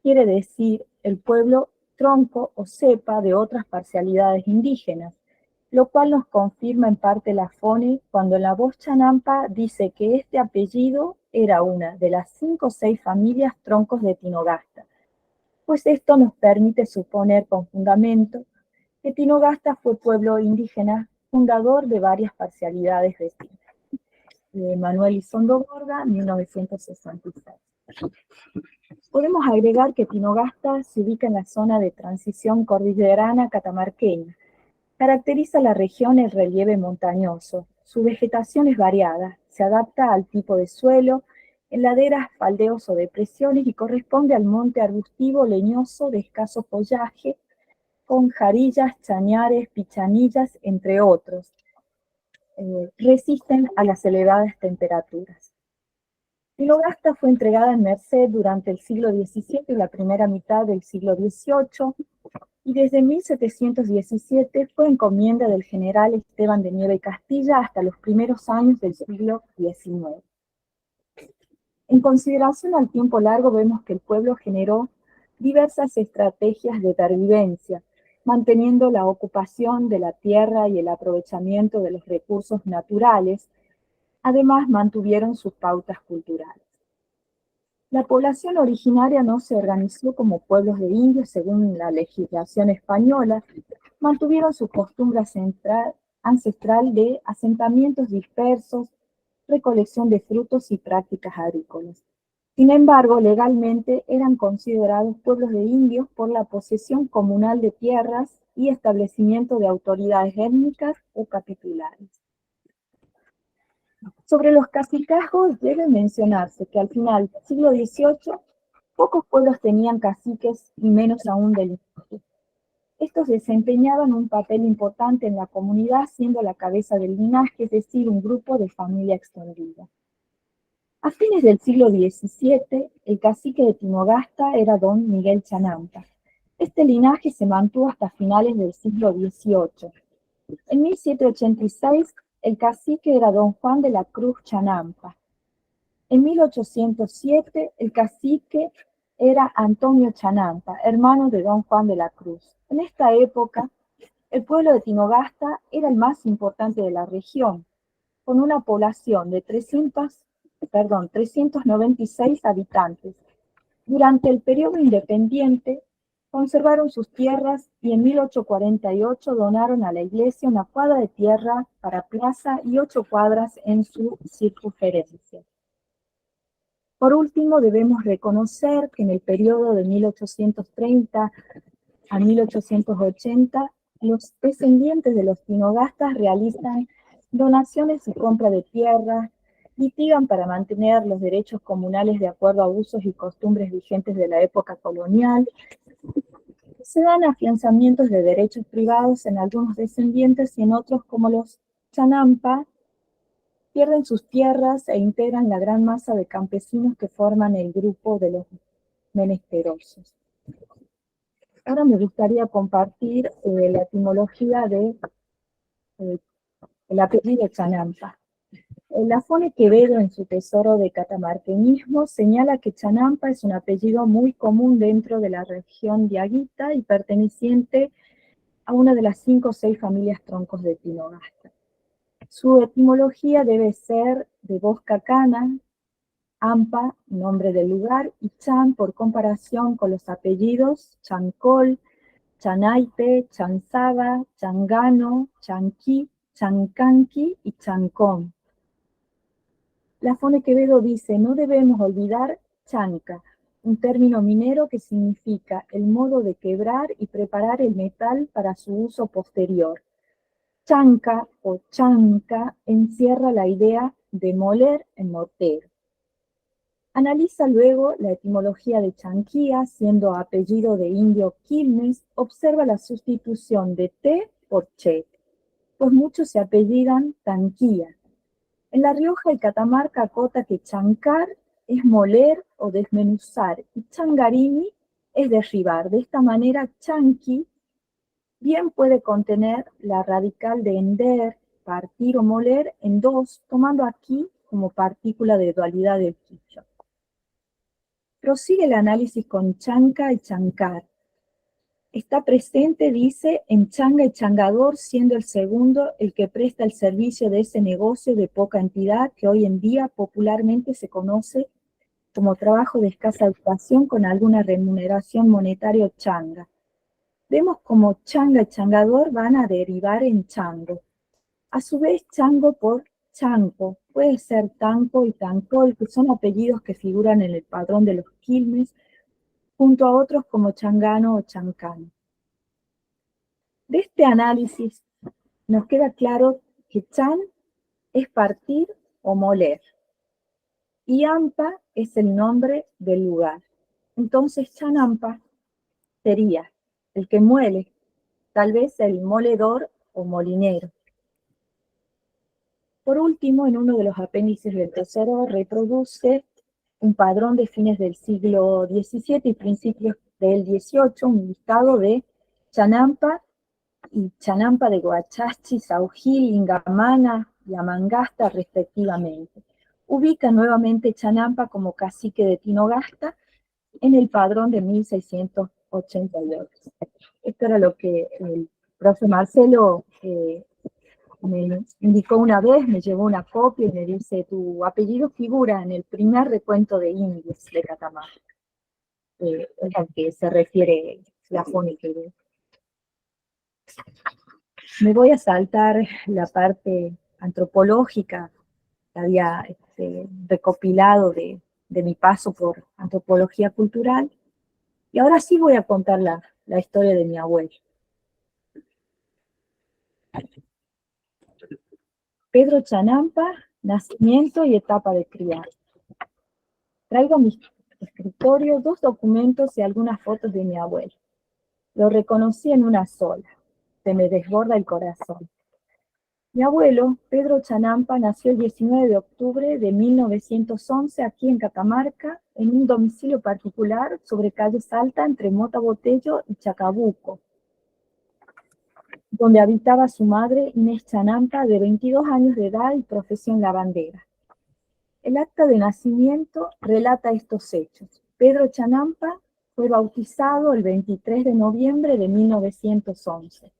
S6: quiere decir el pueblo, tronco o cepa de otras parcialidades indígenas, lo cual nos confirma en parte Lafone cuando en la voz chanampa dice que este apellido era una de las 5 o 6 familias troncos de Tinogasta, pues esto nos permite suponer con fundamento que Tinogasta fue pueblo indígena fundador de varias parcialidades vecinas. Manuel Elizondo Borda, 1966. Podemos agregar que Tinogasta se ubica en la zona de transición cordillerana catamarqueña. Caracteriza la región el relieve montañoso. Su vegetación es variada, se adapta al tipo de suelo, en laderas, faldeos o depresiones, y corresponde al monte arbustivo leñoso de escaso follaje, con jarillas, chañares, pichanillas, entre otros. Resisten a las elevadas temperaturas. Tinogasta fue entregada en Merced durante el siglo XVII y la primera mitad del siglo XVIII, y desde 1717 fue encomienda del general Esteban de Nieve y Castilla hasta los primeros años del siglo XIX. En consideración al tiempo largo, vemos que el pueblo generó diversas estrategias de pervivencia, manteniendo la ocupación de la tierra y el aprovechamiento de los recursos naturales. Además, mantuvieron sus pautas culturales. La población originaria no se organizó como pueblos de indios según la legislación española, mantuvieron su costumbre ancestral de asentamientos dispersos, recolección de frutos y prácticas agrícolas. Sin embargo, legalmente eran considerados pueblos de indios por la posesión comunal de tierras y establecimiento de autoridades étnicas o capitulares. Sobre los cacicazgos debe mencionarse que al final del siglo XVIII pocos pueblos tenían caciques y menos aún de linaje. Estos desempeñaban un papel importante en la comunidad, siendo la cabeza del linaje, es decir, un grupo de familia extendida. A fines del siglo XVII, el cacique de Tinogasta era don Miguel Chanampa. Este linaje se mantuvo hasta finales del siglo XVIII. En 1786, el cacique era don Juan de la Cruz Chanampa. En 1807, el cacique era Antonio Chanampa, hermano de don Juan de la Cruz. En esta época, el pueblo de Tinogasta era el más importante de la región, con una población de 396 habitantes. Durante el periodo independiente, conservaron sus tierras y en 1848 donaron a la iglesia una cuadra de tierra para plaza y 8 cuadras en su circunferencia. Por último, debemos reconocer que en el periodo de 1830 a 1880, los descendientes de los Tinogastas realizan donaciones y compra de tierra, litigan para mantener los derechos comunales de acuerdo a usos y costumbres vigentes de la época colonial. Se dan afianzamientos de derechos privados en algunos descendientes y en otros, como los Chanampa, pierden sus tierras e integran la gran masa de campesinos que forman el grupo de los menesterosos. Ahora me gustaría compartir la etimología del apellido Chanampa. Lafone Quevedo, en su tesoro de catamarqueñismo, señala que Chanampa es un apellido muy común dentro de la región diaguita y perteneciente a una de las 5 o 6 familias troncos de Tinogasta. Su etimología debe ser de voz cacana, Ampa, nombre del lugar, y Chan, por comparación con los apellidos Chancol, Chanaipe, Chanzaba, Changano, Chanqui, Chancanqui y Chancón. Lafone Quevedo dice: no debemos olvidar chanca, un término minero que significa el modo de quebrar y preparar el metal para su uso posterior. Chanca o chanca encierra la idea de moler en mortero. Analiza luego la etimología de Chanquía, siendo apellido de indio Quilmes, observa la sustitución de T por Che, pues muchos se apellidan Tanquía. En La Rioja y Catamarca acota que chancar es moler o desmenuzar y changarini es derribar. De esta manera, chanqui bien puede contener la radical de ender, partir o moler en dos, tomando aquí como partícula de dualidad del quichua. Prosigue el análisis con chanca y chancar. Está presente, dice, en changa y changador, siendo el segundo el que presta el servicio de ese negocio de poca entidad que hoy en día popularmente se conoce como trabajo de escasa duración con alguna remuneración monetaria o changa. Vemos como changa y changador van a derivar en chango. A su vez, chango por chanco, puede ser tanco y tancol, que son apellidos que figuran en el padrón de los Quilmes, junto a otros como changano o chancano. De este análisis nos queda claro que chan es partir o moler, y ampa es el nombre del lugar. Entonces chanampa sería el que muele, tal vez el moledor o molinero. Por último, en uno de los apéndices del tesoro reproduce un padrón de fines del siglo XVII y principios del XVIII, un listado de Chanampa y Chanampa de Guachachi, Saujil, Ingamana y Amangasta respectivamente. Ubica nuevamente Chanampa como cacique de Tinogasta en el padrón de 1688. Esto era lo que el profe Marcelo me indicó una vez, me llevó una copia y me dice, tu apellido figura en el primer recuento de indios de Catamarca. Es al que se refiere la fónica. Me voy a saltar la parte antropológica que había recopilado de mi paso por antropología cultural, y ahora sí voy a contar la historia de mi abuelo. Pedro Chanampa, nacimiento y etapa de crianza. Traigo a mi escritorio 2 documentos y algunas fotos de mi abuelo. Lo reconocí en una sola. Se me desborda el corazón. Mi abuelo, Pedro Chanampa, nació el 19 de octubre de 1911 aquí en Catamarca, en un domicilio particular sobre calle Salta entre Mota Botello y Chacabuco, donde habitaba su madre Inés Chanampa, de 22 años de edad y profesión lavandera. El acta de nacimiento relata estos hechos. Pedro Chanampa fue bautizado el 23 de noviembre de 1911.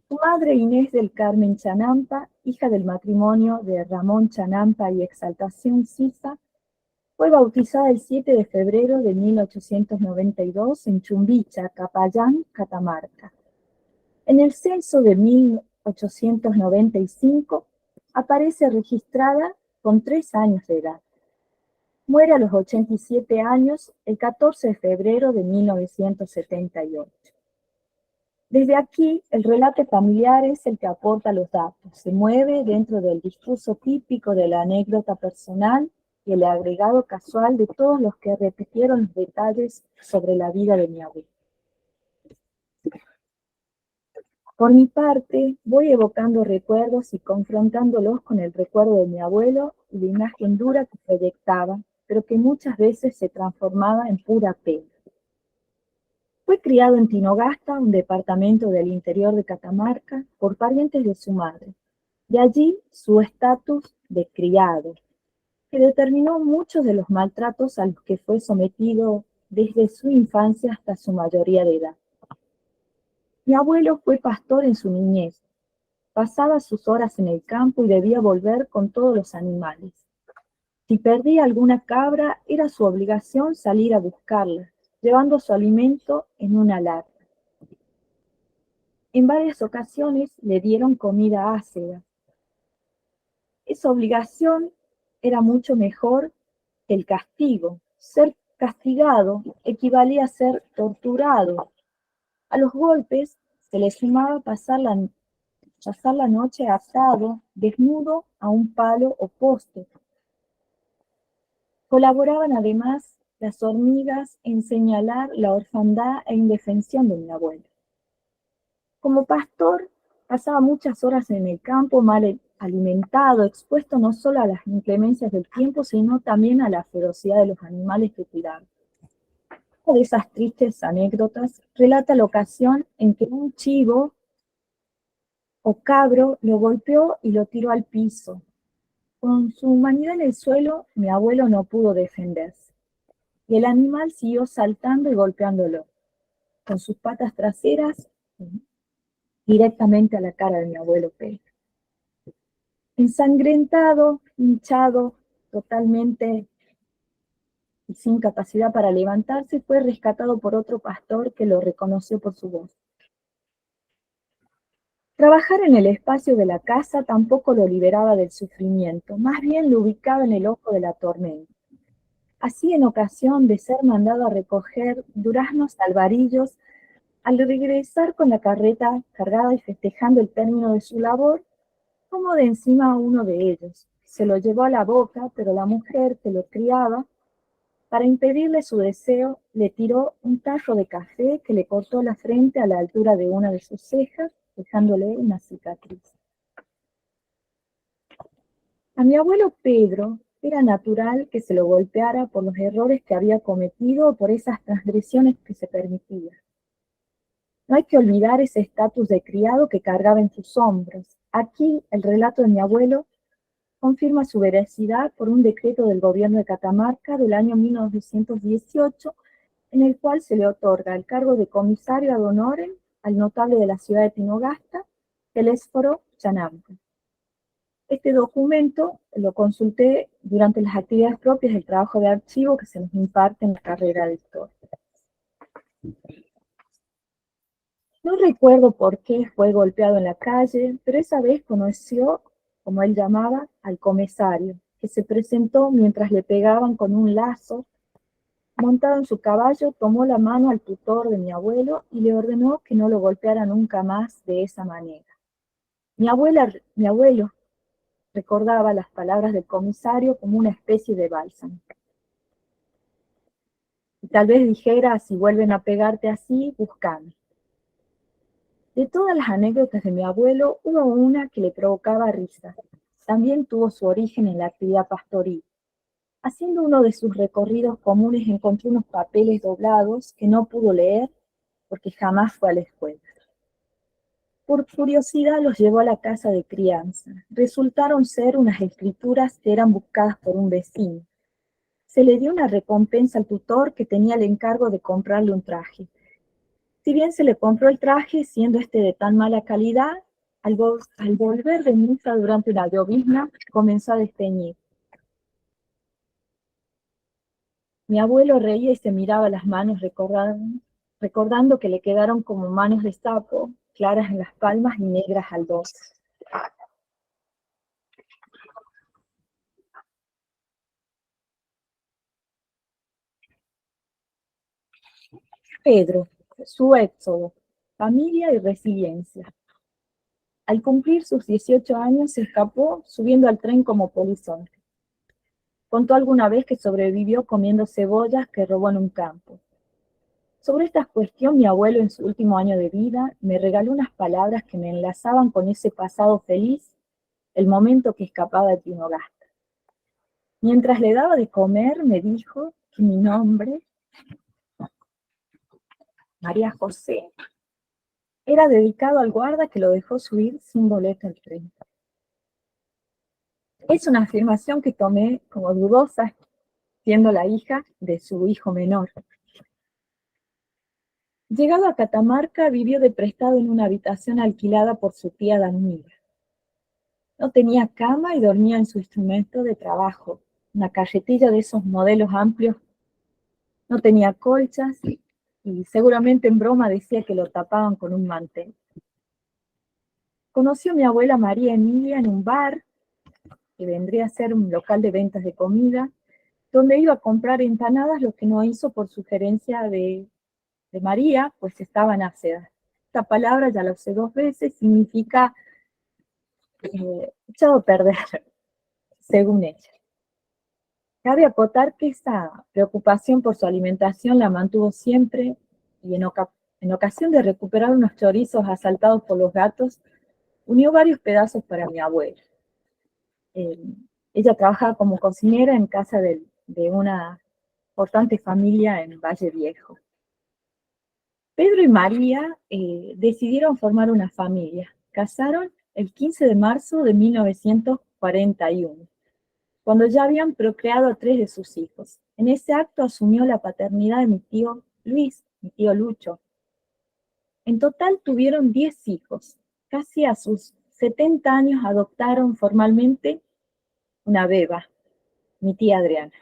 S6: Su madre, Inés del Carmen Chanampa, hija del matrimonio de Ramón Chanampa y Exaltación Sisa, fue bautizada el 7 de febrero de 1892 en Chumbicha, Capayán, Catamarca. En el censo de 1895 aparece registrada con 3 años de edad. Muere a los 87 años el 14 de febrero de 1978. Desde aquí, el relato familiar es el que aporta los datos. Se mueve dentro del discurso típico de la anécdota personal y el agregado casual de todos los que repitieron los detalles sobre la vida de mi abuelo. Por mi parte, voy evocando recuerdos y confrontándolos con el recuerdo de mi abuelo y la imagen dura que proyectaba, pero que muchas veces se transformaba en pura pena. Fue criado en Tinogasta, un departamento del interior de Catamarca, por parientes de su madre. De allí su estatus de criado, que determinó muchos de los maltratos a los que fue sometido desde su infancia hasta su mayoría de edad. Mi abuelo fue pastor en su niñez. Pasaba sus horas en el campo y debía volver con todos los animales. Si perdía alguna cabra, era su obligación salir a buscarla, llevando su alimento en una lata. En varias ocasiones le dieron comida ácida. Esa obligación era mucho mejor que el castigo. Ser castigado equivalía a ser torturado. A los golpes se le sumaba pasar la noche atado, desnudo, a un palo o poste. Colaboraban además las hormigas en señalar la orfandad e indefensión de mi abuelo. Como pastor, pasaba muchas horas en el campo, mal alimentado, expuesto no solo a las inclemencias del tiempo, sino también a la ferocidad de los animales que cuidaba. Una de esas tristes anécdotas relata la ocasión en que un chivo o cabro lo golpeó y lo tiró al piso. Con su humanidad en el suelo, mi abuelo no pudo defenderse. Y el animal siguió saltando y golpeándolo, con sus patas traseras directamente a la cara de mi abuelo Pedro. Ensangrentado, hinchado, totalmente y sin capacidad para levantarse, fue rescatado por otro pastor que lo reconoció por su voz. Trabajar en el espacio de la casa tampoco lo liberaba del sufrimiento, más bien lo ubicaba en el ojo de la tormenta. Así, en ocasión de ser mandado a recoger duraznos alvarillos, al regresar con la carreta cargada y festejando el término de su labor, tomó de encima a uno de ellos. Se lo llevó a la boca, pero la mujer que lo criaba, para impedirle su deseo, le tiró un tarro de café que le cortó la frente a la altura de una de sus cejas, dejándole una cicatriz. A mi abuelo Pedro Era natural que se lo golpeara por los errores que había cometido o por esas transgresiones que se permitía. No hay que olvidar ese estatus de criado que cargaba en sus hombros. Aquí el relato de mi abuelo confirma su veracidad por un decreto del gobierno de Catamarca del año 1918, en el cual se le otorga el cargo de comisario ad honorem al notable de la ciudad de Tinogasta, Telésforo Chanampa. Este documento lo consulté durante las actividades propias del trabajo de archivo que se nos imparte en la carrera de historia. No recuerdo por qué fue golpeado en la calle, pero esa vez conoció, como él llamaba, al comisario, que se presentó mientras le pegaban con un lazo. Montado en su caballo, tomó la mano al tutor de mi abuelo y le ordenó que no lo golpeara nunca más de esa manera. Mi abuelo recordaba las palabras del comisario como una especie de bálsamo. Y tal vez dijera, si vuelven a pegarte así, búscame. De todas las anécdotas de mi abuelo, hubo una que le provocaba risa. También tuvo su origen en la actividad pastoril. Haciendo uno de sus recorridos comunes encontró unos papeles doblados que no pudo leer porque jamás fue a la escuela. Por curiosidad los llevó a la casa de crianza. Resultaron ser unas escrituras que eran buscadas por un vecino. Se le dio una recompensa al tutor que tenía el encargo de comprarle un traje. Si bien se le compró el traje, siendo este de tan mala calidad, al volver de misa durante una llovizna, comenzó a desteñir. Mi abuelo reía y se miraba las manos recordando que le quedaron como manos de sapo, claras en las palmas y negras al dorso. Pedro, su éxodo, familia y resiliencia. Al cumplir sus 18 años se escapó subiendo al tren como polizonte. Contó alguna vez que sobrevivió comiendo cebollas que robó en un campo. Sobre esta cuestión, mi abuelo en su último año de vida me regaló unas palabras que me enlazaban con ese pasado feliz, el momento que escapaba de Tinogasta. Mientras le daba de comer, me dijo que mi nombre, María José, era dedicado al guarda que lo dejó subir sin boleto al tren. Es una afirmación que tomé como dudosa, siendo la hija de su hijo menor. Llegado a Catamarca, vivió de prestado en una habitación alquilada por su tía Danila. No tenía cama y dormía en su instrumento de trabajo, una carretilla de esos modelos amplios. No tenía colchas y seguramente en broma decía que lo tapaban con un mantel. Conoció a mi abuela María Emilia en un bar, que vendría a ser un local de ventas de comida, donde iba a comprar empanadas, lo que no hizo por sugerencia de María, pues estaban ácidas. Esta palabra ya la usé 2 veces, significa echado a perder, según ella. Cabe acotar que esa preocupación por su alimentación la mantuvo siempre, y en ocasión de recuperar unos chorizos asaltados por los gatos, unió varios pedazos para mi abuela. Ella trabajaba como cocinera en casa de una importante familia en Valle Viejo. Pedro y María decidieron formar una familia. Casaron el 15 de marzo de 1941, cuando ya habían procreado a 3 de sus hijos. En ese acto asumió la paternidad de mi tío Luis, mi tío Lucho. En total tuvieron 10 hijos. Casi a sus 70 años adoptaron formalmente una beba, mi tía Adriana.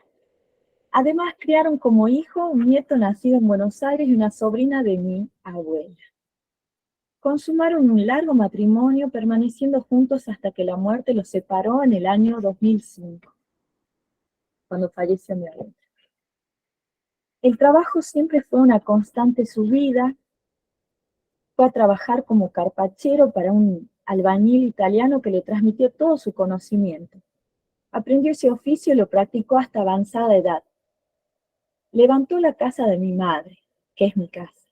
S6: Además criaron como hijo un nieto nacido en Buenos Aires y una sobrina de mi abuela. Consumaron un largo matrimonio, permaneciendo juntos hasta que la muerte los separó en el año 2005, cuando falleció mi abuela. El trabajo siempre fue una constante en su vida. Fue a trabajar como carpachero para un albañil italiano que le transmitió todo su conocimiento. Aprendió ese oficio y lo practicó hasta avanzada edad. Levantó la casa de mi madre, que es mi casa,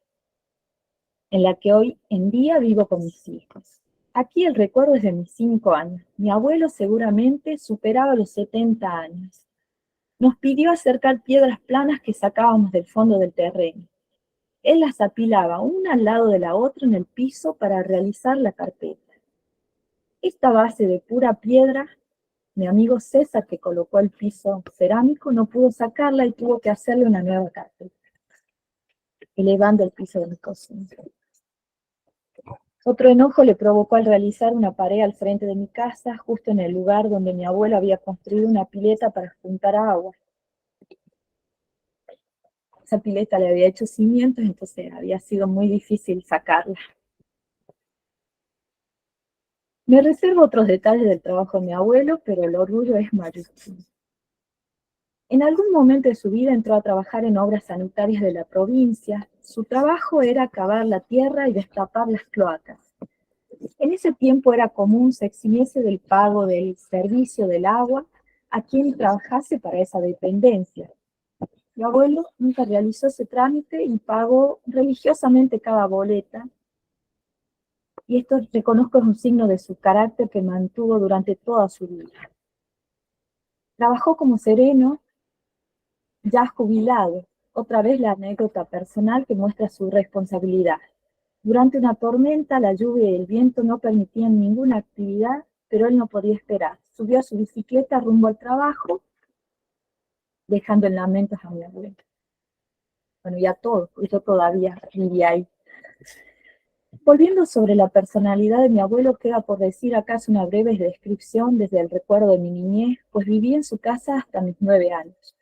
S6: en la que hoy en día vivo con mis hijos. Aquí el recuerdo es de mis 5 años. Mi abuelo seguramente superaba los 70 años. Nos pidió acercar piedras planas que sacábamos del fondo del terreno. Él las apilaba una al lado de la otra en el piso para realizar la carpeta. Esta base de pura piedra, mi amigo César, que colocó el piso cerámico, no pudo sacarla y tuvo que hacerle una nueva carpeta, elevando el piso de mi cocina. Otro enojo le provocó al realizar una pared al frente de mi casa, justo en el lugar donde mi abuelo había construido una pileta para juntar agua. Esa pileta le había hecho cimientos, entonces había sido muy difícil sacarla. Me reservo otros detalles del trabajo de mi abuelo, pero el orgullo es mayúsculo. En algún momento de su vida entró a trabajar en obras sanitarias de la provincia. Su trabajo era cavar la tierra y destapar las cloacas. En ese tiempo era común se eximiese del pago del servicio del agua a quien trabajase para esa dependencia. Mi abuelo nunca realizó ese trámite y pagó religiosamente cada boleta. Y esto reconozco es un signo de su carácter que mantuvo durante toda su vida. Trabajó como sereno, ya jubilado. Otra vez la anécdota personal que muestra su responsabilidad. Durante una tormenta, la lluvia y el viento no permitían ninguna actividad, pero él no podía esperar. Subió a su bicicleta rumbo al trabajo, dejando en lamentos a mi abuelo. Bueno, ya todo, yo todavía vivía ahí. Volviendo sobre la personalidad de mi abuelo, queda por decir acaso una breve descripción desde el recuerdo de mi niñez, pues viví en su casa hasta mis 9 años.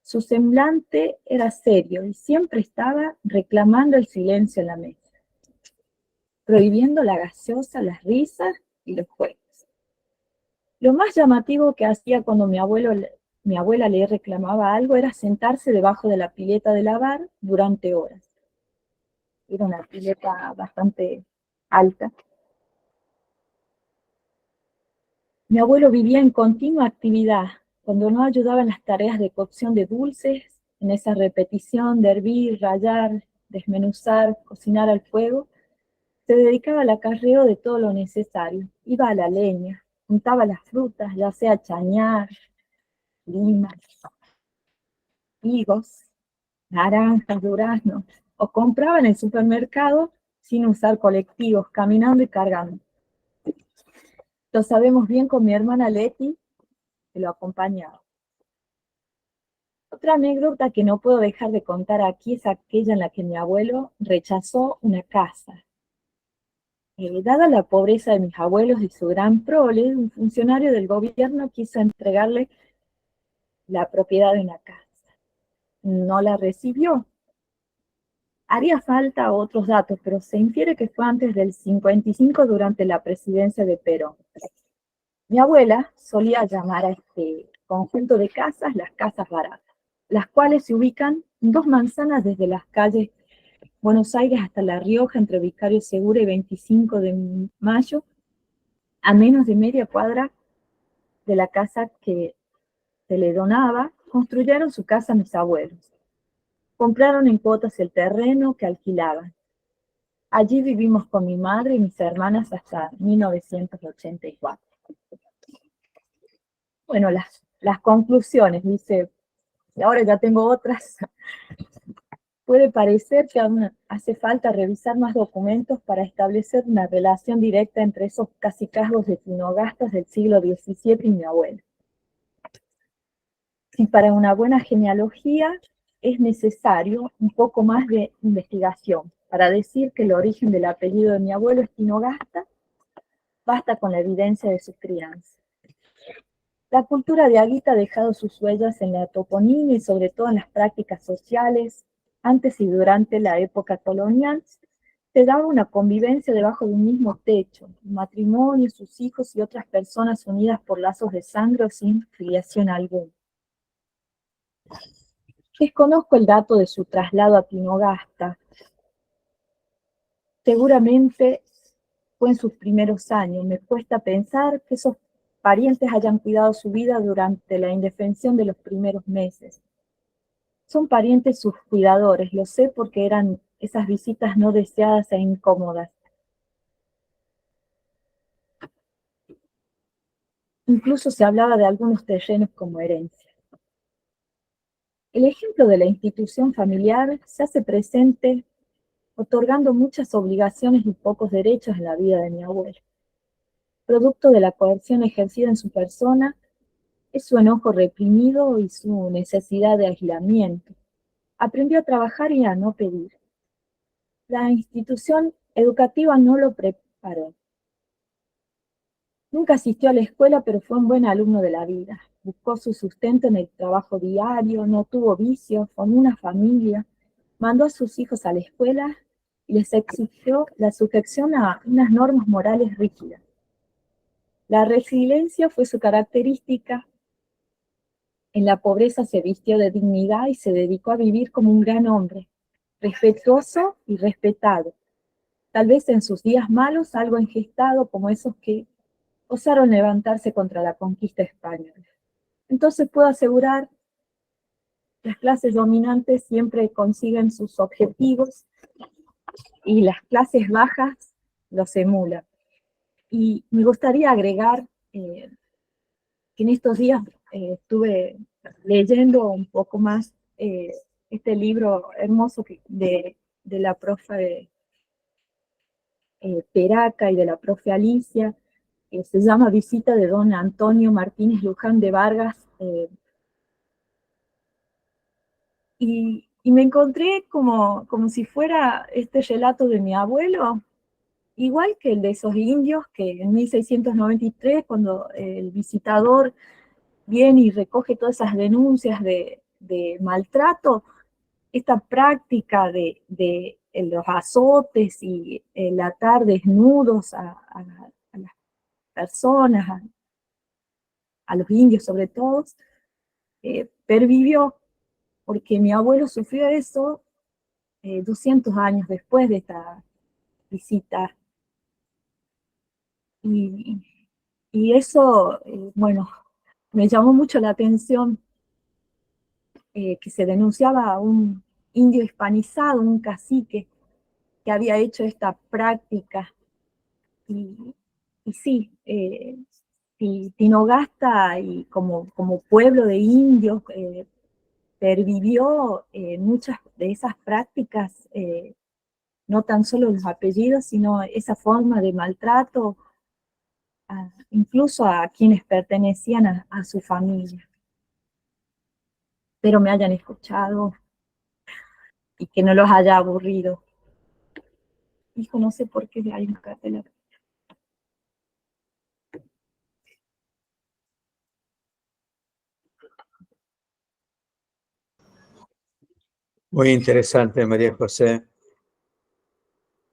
S6: Su semblante era serio y siempre estaba reclamando el silencio en la mesa, prohibiendo la gaseosa, las risas y los juegos. Lo más llamativo que hacía cuando mi abuela le reclamaba algo era sentarse debajo de la pileta de lavar durante horas. Era una pileta bastante alta. Mi abuelo vivía en continua actividad. Cuando no ayudaba en las tareas de cocción de dulces, en esa repetición de hervir, rallar, desmenuzar, cocinar al fuego, se dedicaba al acarreo de todo lo necesario. Iba a la leña, juntaba las frutas, ya sea chañar, limas, higos, naranjas, duraznos, o compraba en el supermercado sin usar colectivos, caminando y cargando. Lo sabemos bien con mi hermana Leti, que lo acompañaba. Otra anécdota que no puedo dejar de contar aquí es aquella en la que mi abuelo rechazó una casa. Dada la pobreza de mis abuelos y su gran prole, un funcionario del gobierno quiso entregarle la propiedad de una casa. No la recibió. Haría falta otros datos, pero se infiere que fue antes del 55 durante la presidencia de Perón. Mi abuela solía llamar a este conjunto de casas las casas baratas, las cuales se ubican 2 manzanas desde las calles Buenos Aires hasta La Rioja, entre Vicario Segura y 25 de Mayo, a menos de media cuadra de la casa que se le donaba. Construyeron su casa mis abuelos. Compraron en cuotas el terreno que alquilaban. Allí vivimos con mi madre y mis hermanas hasta 1984. Bueno, las conclusiones, dice, y ahora ya tengo otras. Puede parecer que aún hace falta revisar más documentos para establecer una relación directa entre esos cacicazgos de Tinogastas del siglo XVII y mi abuelo. Si para una buena genealogía es necesario un poco más de investigación para decir que el origen del apellido de mi abuelo es Tinogasta, basta con la evidencia de sus crianzas. La cultura de Aguita ha dejado sus huellas en la toponimia y sobre todo en las prácticas sociales. Antes y durante la época colonial, se daba una convivencia debajo de un mismo techo, un matrimonio, sus hijos y otras personas unidas por lazos de sangre o sin filiación alguna. Desconozco el dato de su traslado a Tinogasta. Seguramente fue en sus primeros años. Me cuesta pensar que esos parientes hayan cuidado su vida durante la indefensión de los primeros meses. Son parientes sus cuidadores, lo sé porque eran esas visitas no deseadas e incómodas. Incluso se hablaba de algunos terrenos como herencia. El ejemplo de la institución familiar se hace presente otorgando muchas obligaciones y pocos derechos en la vida de mi abuelo. Producto de la coerción ejercida en su persona, es su enojo reprimido y su necesidad de aislamiento. Aprendió a trabajar y a no pedir. La institución educativa no lo preparó. Nunca asistió a la escuela, pero fue un buen alumno de la vida. Buscó su sustento en el trabajo diario, no tuvo vicios, formó una familia, mandó a sus hijos a la escuela y les exigió la sujeción a unas normas morales rígidas. La resiliencia fue su característica. En la pobreza se vistió de dignidad y se dedicó a vivir como un gran hombre, respetuoso y respetado. Tal vez en sus días malos algo engestado como esos que osaron levantarse contra la conquista española. Entonces puedo asegurar, las clases dominantes siempre consiguen sus objetivos y las clases bajas los emulan. Y me gustaría agregar que en estos días estuve leyendo un poco más este libro hermoso de la profe Peraca y de la profe Alicia, que se llama Visita de don Antonio Martínez Luján de Vargas, y me encontré como si fuera este relato de mi abuelo, igual que el de esos indios que en 1693, cuando el visitador viene y recoge todas esas denuncias de maltrato, esta práctica de los azotes y el atar desnudos a las personas, a los indios sobre todo, pervivió, porque mi abuelo sufrió eso 200 años después de esta visita. Y eso, bueno, me llamó mucho la atención que se denunciaba a un indio hispanizado, un cacique, que había hecho esta práctica. Y sí, Tinogasta y como pueblo de indios pervivió muchas de esas prácticas, no tan solo los apellidos, sino esa forma de maltrato, incluso a quienes pertenecían a su familia. Espero me hayan escuchado y que no los haya aburrido. Hijo, no sé por qué hay una cartela.
S2: Muy interesante, María José.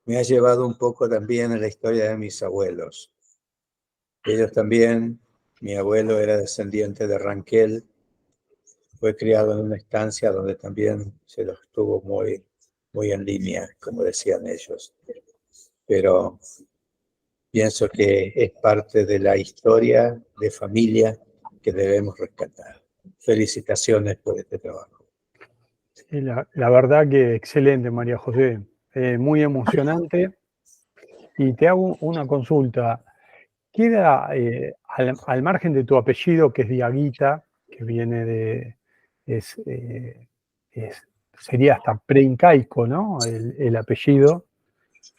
S2: Me ha llevado un poco también a la historia de mis abuelos. Ellos también, mi abuelo era descendiente de Ranquel, fue criado en una estancia donde también se los tuvo muy en línea, como decían ellos. Pero pienso que es parte de la historia de familia que debemos rescatar. Felicitaciones por este trabajo.
S1: Sí, la verdad que excelente, María José. Muy emocionante. Y te hago una consulta. Queda al margen de tu apellido, que es Diaguita, que viene de... sería hasta preincaico, ¿no? El apellido,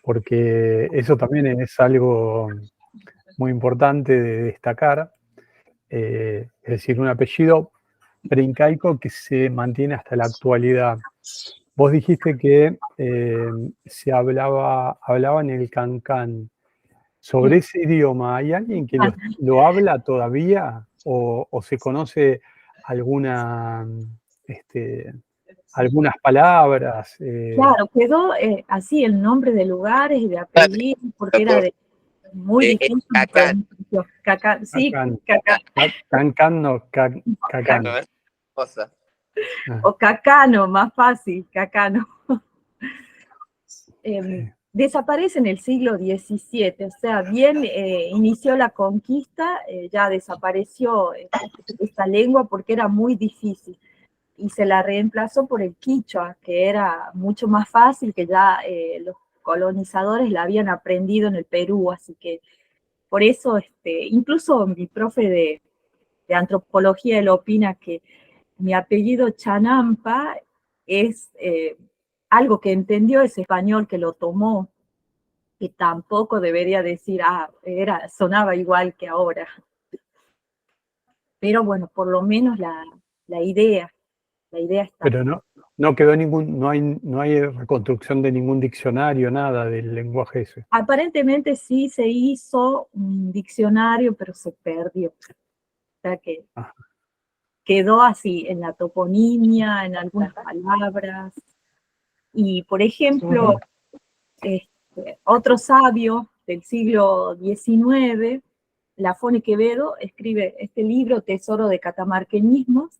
S1: porque eso también es algo muy importante de destacar. Es decir, un apellido preincaico que se mantiene hasta la actualidad. Vos dijiste que se hablaban el cancán. ¿Sobre ese idioma hay alguien que lo habla todavía o se conoce algunas palabras?
S6: Claro, quedó así el nombre de lugares y de apellidos, porque era muy difícil. Cacán, sí, cacán.
S1: Cancán, no, cacán.
S6: O cacano, más fácil, cacano. Desaparece en el siglo XVII, o sea, bien inició la conquista, ya desapareció esta lengua porque era muy difícil, y se la reemplazó por el quichua, que era mucho más fácil, que ya los colonizadores la habían aprendido en el Perú, así que por eso, incluso mi profe de antropología, él opina que mi apellido Chanampa es algo que entendió ese español que lo tomó, que tampoco debería decir, sonaba igual que ahora. Pero bueno, por lo menos la idea está.
S1: Pero no quedó no hay reconstrucción de ningún diccionario, nada del lenguaje ese.
S6: Aparentemente sí se hizo un diccionario, pero se perdió. O sea que quedó así, en la toponimia, en algunas palabras. Y, por ejemplo, otro sabio del siglo XIX, Lafone Quevedo, escribe este libro, Tesoro de Catamarqueñismos,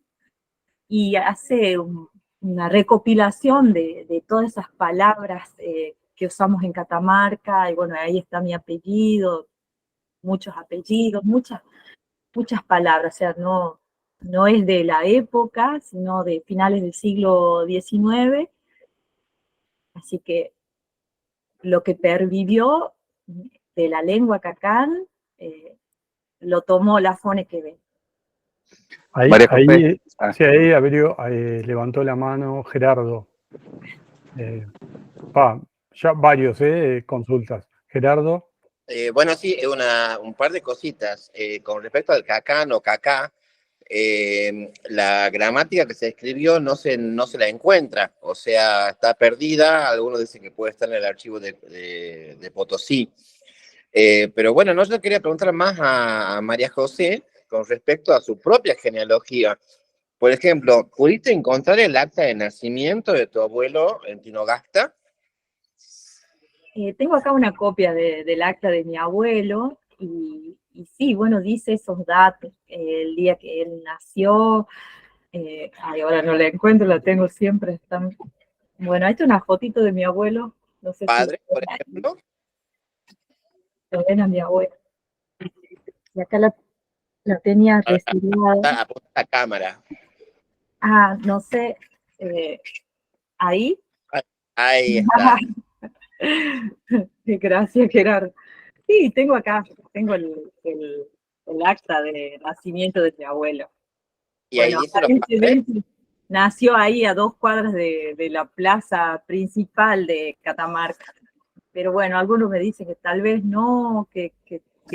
S6: y hace una recopilación de todas esas palabras que usamos en Catamarca, y bueno, ahí está mi apellido, muchos apellidos, muchas palabras, o sea, no es de la época, sino de finales del siglo XIX, así que lo que pervivió de la lengua cacán lo tomó Lafone Quevedo.
S1: Ahí levantó la mano Gerardo. Ya varios consultas. Gerardo.
S12: Bueno, sí, un par de cositas. Con respecto al cacán o cacá, la gramática que se escribió no se la encuentra, o sea, está perdida. Algunos dicen que puede estar en el archivo de Potosí. Pero bueno, yo quería preguntar más a María José con respecto a su propia genealogía. Por ejemplo, ¿pudiste encontrar el acta de nacimiento de tu abuelo en Tinogasta?
S6: Tengo acá una copia del acta de mi abuelo, y sí, bueno, dice esos datos, el día que él nació. Ahora no la encuentro, la tengo siempre. Bueno, esta es una fotito de mi abuelo. No sé
S12: ¿Padre,
S6: si
S12: por ejemplo?
S6: Lo ven a mi abuelo. Y acá la tenía reservada.
S12: Apunta a la cámara.
S6: No sé, ahí.
S12: Ahí está.
S6: Gracias, Gerardo. Sí, tengo el acta de nacimiento de mi abuelo.
S12: Y ahí dice los padres.
S6: Nació ahí a 2 cuadras de la plaza principal de Catamarca. Pero bueno, algunos me dicen que tal vez no, que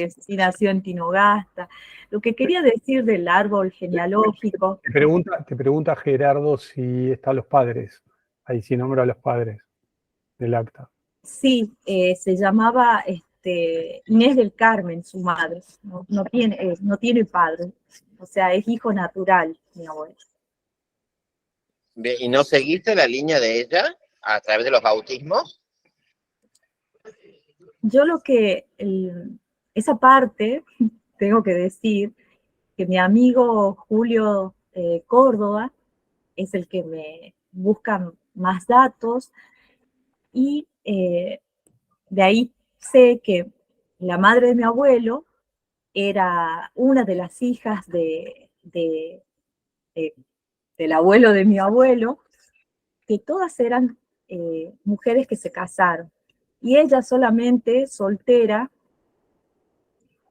S6: sí nació en Tinogasta. Lo que quería decir del árbol genealógico.
S1: Te pregunta Gerardo si están los padres. Ahí sí nombra a los padres del acta.
S6: Sí, se llamaba Inés del Carmen, su madre. No tiene padre. O sea, es hijo natural, mi abuelo.
S12: ¿Y no seguiste la línea de ella a través de los bautismos?
S6: Yo esa parte, tengo que decir que mi amigo Julio Córdoba es el que me busca más datos, y de ahí sé que la madre de mi abuelo era una de las hijas del abuelo de mi abuelo, que todas eran mujeres que se casaron. Y ella solamente, soltera,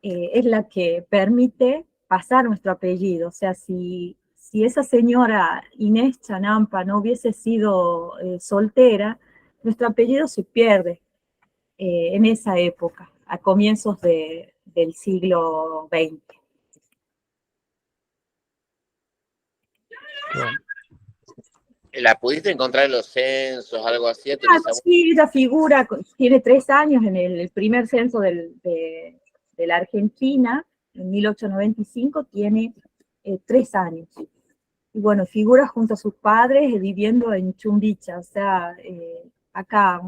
S6: es la que permite pasar nuestro apellido. O sea, si esa señora Inés Chanampa no hubiese sido soltera, nuestro apellido se pierde en esa época, a comienzos del siglo XX.
S12: ¿La pudiste encontrar en los censos, algo así?
S6: Sí, ella figura, tiene 3 años en el primer censo de la Argentina, en 1895, tiene 3 años. Y bueno, figura junto a sus padres viviendo en Chumbicha, o sea, acá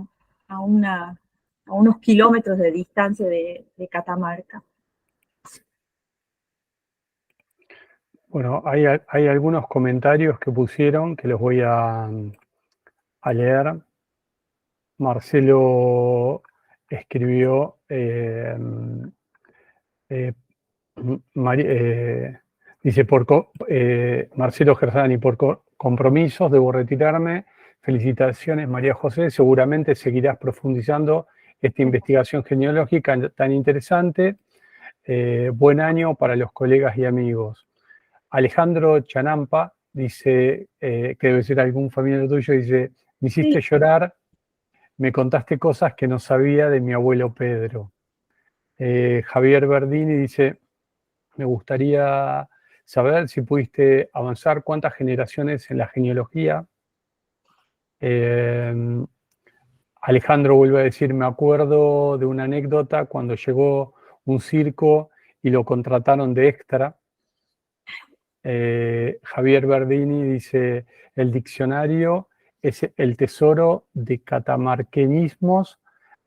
S6: a unos kilómetros de distancia de Catamarca.
S1: Bueno, hay algunos comentarios que pusieron que los voy a leer. Marcelo escribió, dice, Marcelo Gersani, por compromisos debo retirarme. Felicitaciones, María José. Seguramente seguirás profundizando esta investigación genealógica tan interesante. Buen año para los colegas y amigos. Alejandro Chanampa dice, que debe ser algún familiar tuyo, dice, me hiciste llorar, me contaste cosas que no sabía de mi abuelo Pedro. Javier Verdini dice, me gustaría saber si pudiste avanzar cuántas generaciones en la genealogía. Alejandro vuelve a decir, me acuerdo de una anécdota cuando llegó un circo y lo contrataron de extra. Javier Verdini dice, el diccionario es el tesoro de catamarqueñismos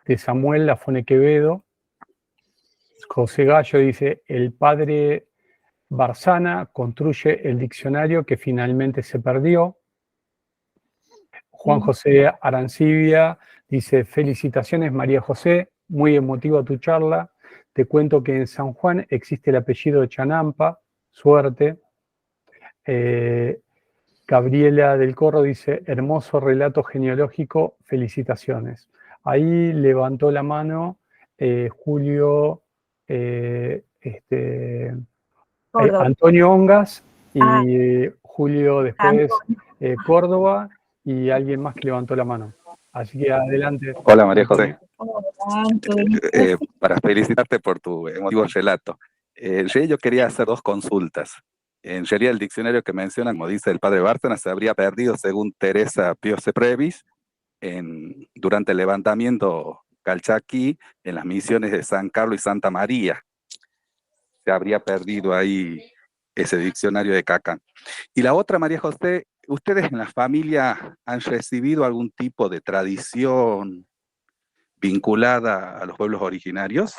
S1: de Samuel Lafone Quevedo. José Gallo dice, el padre Barzana construye el diccionario que finalmente se perdió. Juan José Arancibia dice, felicitaciones María José, muy emotiva tu charla. Te cuento que en San Juan existe el apellido Chanampa, suerte. Gabriela del Corro dice, hermoso relato genealógico, felicitaciones. Ahí levantó la mano Julio, Antonio Ongas y Julio después Córdoba y alguien más que levantó la mano. Así que adelante.
S5: Hola María José.
S6: Hola, Antonio.
S5: Para felicitarte por tu emotivo relato. Yo quería hacer dos consultas. En realidad el diccionario que menciona, como dice el padre Bárcena, se habría perdido según Teresa Piose Previs durante el levantamiento calchaquí en las misiones de San Carlos y Santa María. Se habría perdido ahí ese diccionario de Cacán. Y la otra, María José, ¿ustedes en la familia han recibido algún tipo de tradición vinculada a los pueblos originarios?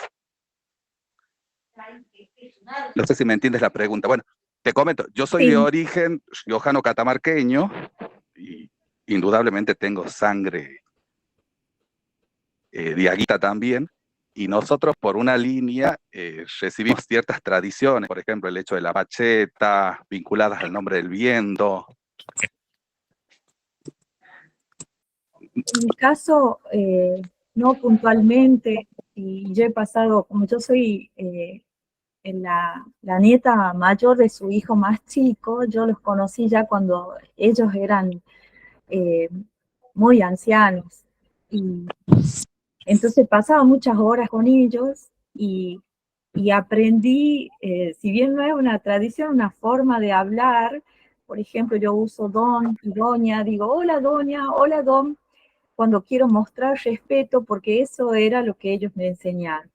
S5: No sé si me entiendes la pregunta. Bueno, te comento, yo soy de origen riojano catamarqueño y indudablemente tengo sangre diaguita también, y nosotros por una línea recibimos ciertas tradiciones, por ejemplo el hecho de la bacheta, vinculadas al nombre del viento.
S6: En mi caso, no puntualmente, y yo he pasado, como yo soy la nieta mayor de su hijo más chico, yo los conocí ya cuando ellos eran muy ancianos. Y entonces pasaba muchas horas con ellos y aprendí, si bien no es una tradición, una forma de hablar. Por ejemplo, yo uso don y doña, digo hola doña, hola don, cuando quiero mostrar respeto, porque eso era lo que ellos me enseñaron.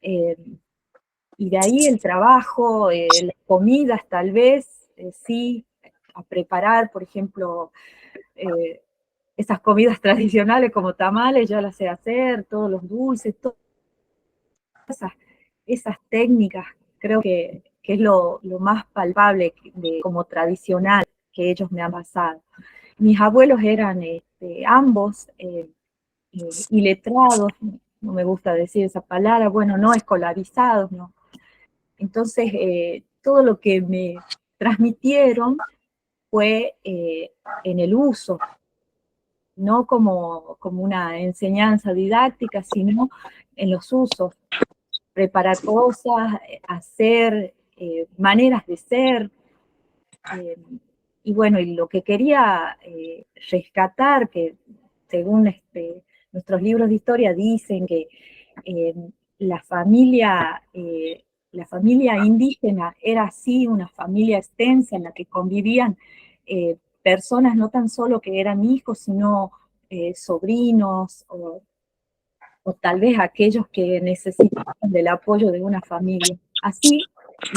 S6: Y de ahí el trabajo, las comidas tal vez, sí, a preparar, por ejemplo, esas comidas tradicionales como tamales, yo las sé hacer, todos los dulces, todas esas técnicas, creo que es lo más palpable como tradicional que ellos me han pasado. Mis abuelos eran ambos iletrados, no me gusta decir esa palabra, bueno, no escolarizados, ¿no? Entonces, todo lo que me transmitieron fue en el uso, no como una enseñanza didáctica, sino en los usos, preparar cosas, hacer, maneras de ser. Y bueno, y lo que quería rescatar, que según nuestros libros de historia dicen que la familia indígena era así, una familia extensa en la que convivían personas no tan solo que eran hijos, sino sobrinos o tal vez aquellos que necesitaban del apoyo de una familia. Así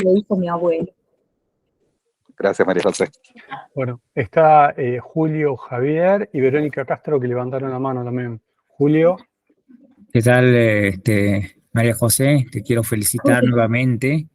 S6: lo hizo mi abuelo.
S5: Gracias, María José.
S1: Bueno, está Julio Javier y Verónica Castro que levantaron la mano también. Julio.
S13: ¿Qué tal, María José? Te quiero felicitar nuevamente.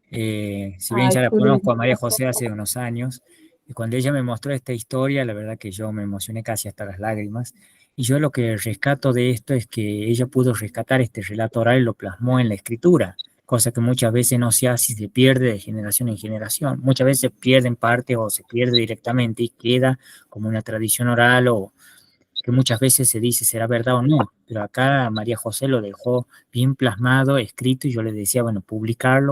S13: Si bien ya la conozco a María José hace unos años, y cuando ella me mostró esta historia, la verdad que yo me emocioné casi hasta las lágrimas. Y yo lo que rescato de esto es que ella pudo rescatar este relato oral y lo plasmó en la escritura, cosa que muchas veces no se hace y se pierde de generación en generación. Muchas veces se pierde en parte o se pierde directamente y queda como una tradición oral o que muchas veces se dice será verdad o no, pero acá María José lo dejó bien plasmado, escrito, y yo le decía, bueno, publicar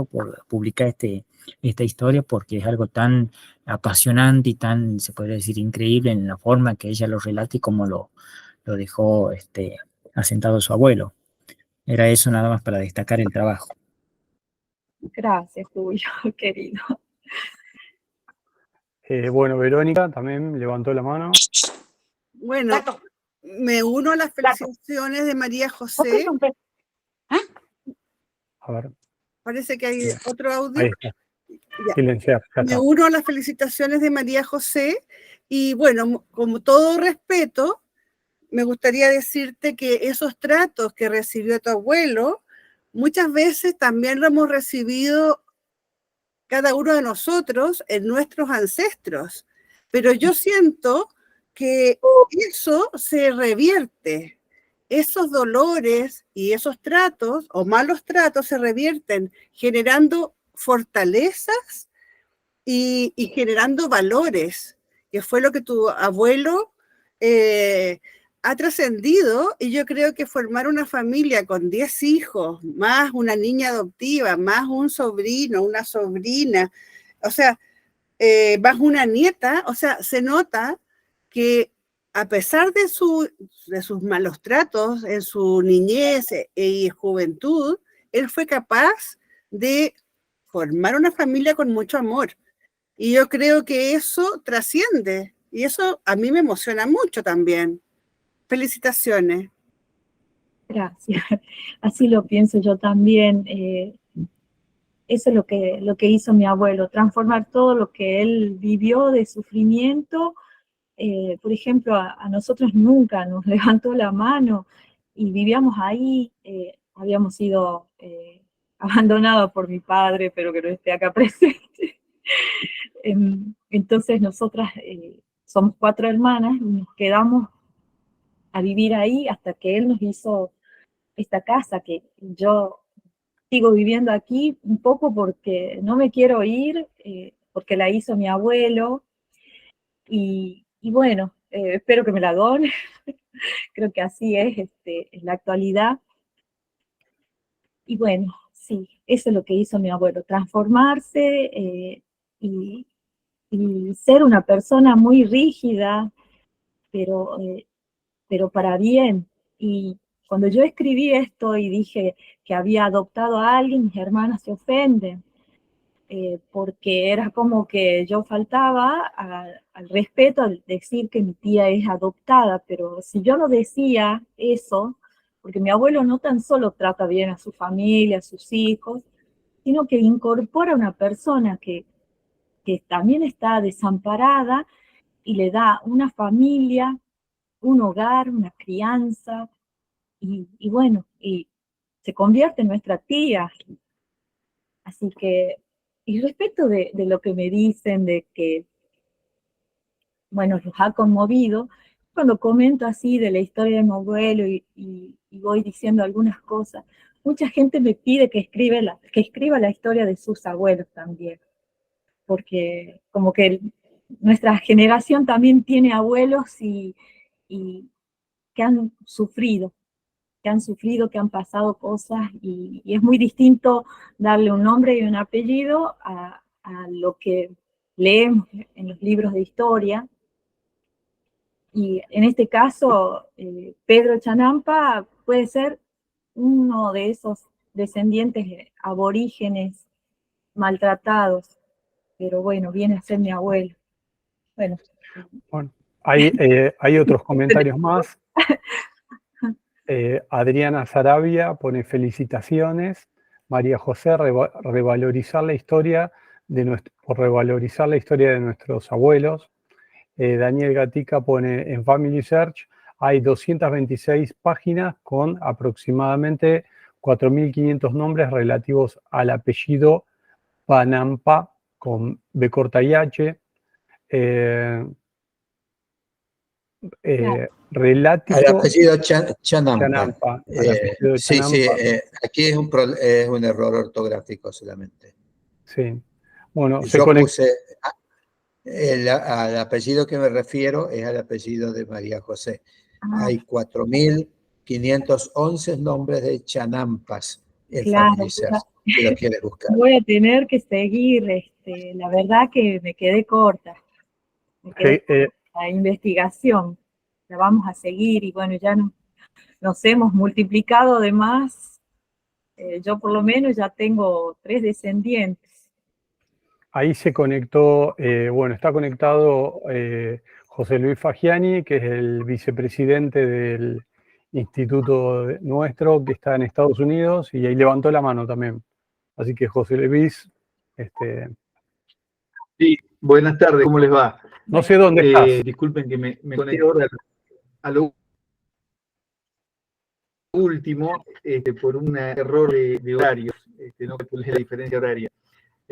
S13: esta historia porque es algo tan apasionante y tan, se podría decir, increíble en la forma que ella lo relata y cómo lo dejó asentado su abuelo. Era eso nada más para destacar el trabajo.
S6: Gracias, Julio, querido.
S1: Bueno, Verónica también levantó la mano.
S7: Bueno, me uno a las felicitaciones de María José.
S1: A ver.
S7: Parece que hay otro audio.
S1: Ahí está.
S7: Ya.
S1: Silenciar, ya
S7: Me
S1: está.
S7: uno a las felicitaciones de María José y bueno, como todo respeto, me gustaría decirte que esos tratos que recibió tu abuelo, muchas veces también lo hemos recibido cada uno de nosotros en nuestros ancestros. Pero yo siento que eso se revierte. Esos dolores y esos tratos o malos tratos se revierten generando fortalezas y generando valores, que fue lo que tu abuelo ha trascendido. Y yo creo que formar una familia con 10 hijos, más una niña adoptiva, más un sobrino, una sobrina, o sea, más una nieta, o sea, se nota que a pesar de sus malos tratos en su niñez y juventud, él fue capaz de formar una familia con mucho amor. Y yo creo que eso trasciende. Y eso a mí me emociona mucho también. Felicitaciones.
S6: Gracias. Así lo pienso yo también. Eso es lo que hizo mi abuelo, transformar todo lo que él vivió de sufrimiento. Por ejemplo, a nosotros nunca nos levantó la mano y vivíamos ahí. Habíamos sido abandonados por mi padre, pero que no esté acá presente. Entonces nosotras somos 4 hermanas y nos quedamos a vivir ahí hasta que él nos hizo esta casa, que yo sigo viviendo aquí un poco porque no me quiero ir, porque la hizo mi abuelo, y bueno, espero que me la done. Creo que así es en la actualidad. Y bueno, sí, eso es lo que hizo mi abuelo, transformarse y ser una persona muy rígida, pero para bien. Y cuando yo escribí esto y dije que había adoptado a alguien, mis hermanas se ofenden, porque era como que yo faltaba al respeto al decir que mi tía es adoptada. Pero si yo no decía eso, porque mi abuelo no tan solo trata bien a su familia, a sus hijos, sino que incorpora a una persona que también está desamparada y le da una familia, un hogar, una crianza, y bueno, y se convierte en nuestra tía. Así que, y respecto de lo que me dicen, de que, bueno, los ha conmovido, cuando comento así de la historia de mi abuelo y voy diciendo algunas cosas, mucha gente me pide que escriba la historia de sus abuelos también, porque como que nuestra generación también tiene abuelos y que han sufrido, que han pasado cosas, y es muy distinto darle un nombre y un apellido a lo que leemos en los libros de historia. Y en este caso, Pedro Chanampa puede ser uno de esos descendientes aborígenes maltratados, pero bueno, viene a ser mi abuelo. Bueno,
S1: hay otros comentarios más. Adriana Sarabia pone felicitaciones. María José, revalorizar la historia por revalorizar la historia de nuestros abuelos. Daniel Gatica pone en Family Search hay 226 páginas con aproximadamente 4.500 nombres relativos al apellido Panampa con B corta y H.
S2: Al apellido Chanampa. Sí, aquí es un error ortográfico solamente.
S1: Sí. Bueno,
S2: yo puse al apellido que me refiero es al apellido de María José. hay 4.511 nombres de Chanampas en
S6: Claro,
S2: Familiares, si lo quieres buscar.
S6: voy a tener que seguir, la verdad que me quedé corta. La investigación, la vamos a seguir y bueno, ya nos hemos multiplicado además. Yo por lo menos ya tengo 3 descendientes.
S1: Ahí se conectó, bueno, está conectado José Luis Fagiani, que es el vicepresidente del instituto nuestro, que está en Estados Unidos, y ahí levantó la mano también. Así que José Luis...
S14: Sí, buenas tardes, ¿cómo les va?
S1: No sé dónde estás.
S14: Disculpen que me conecté ahora a lo último, por un error de horarios, no calculé la diferencia horaria.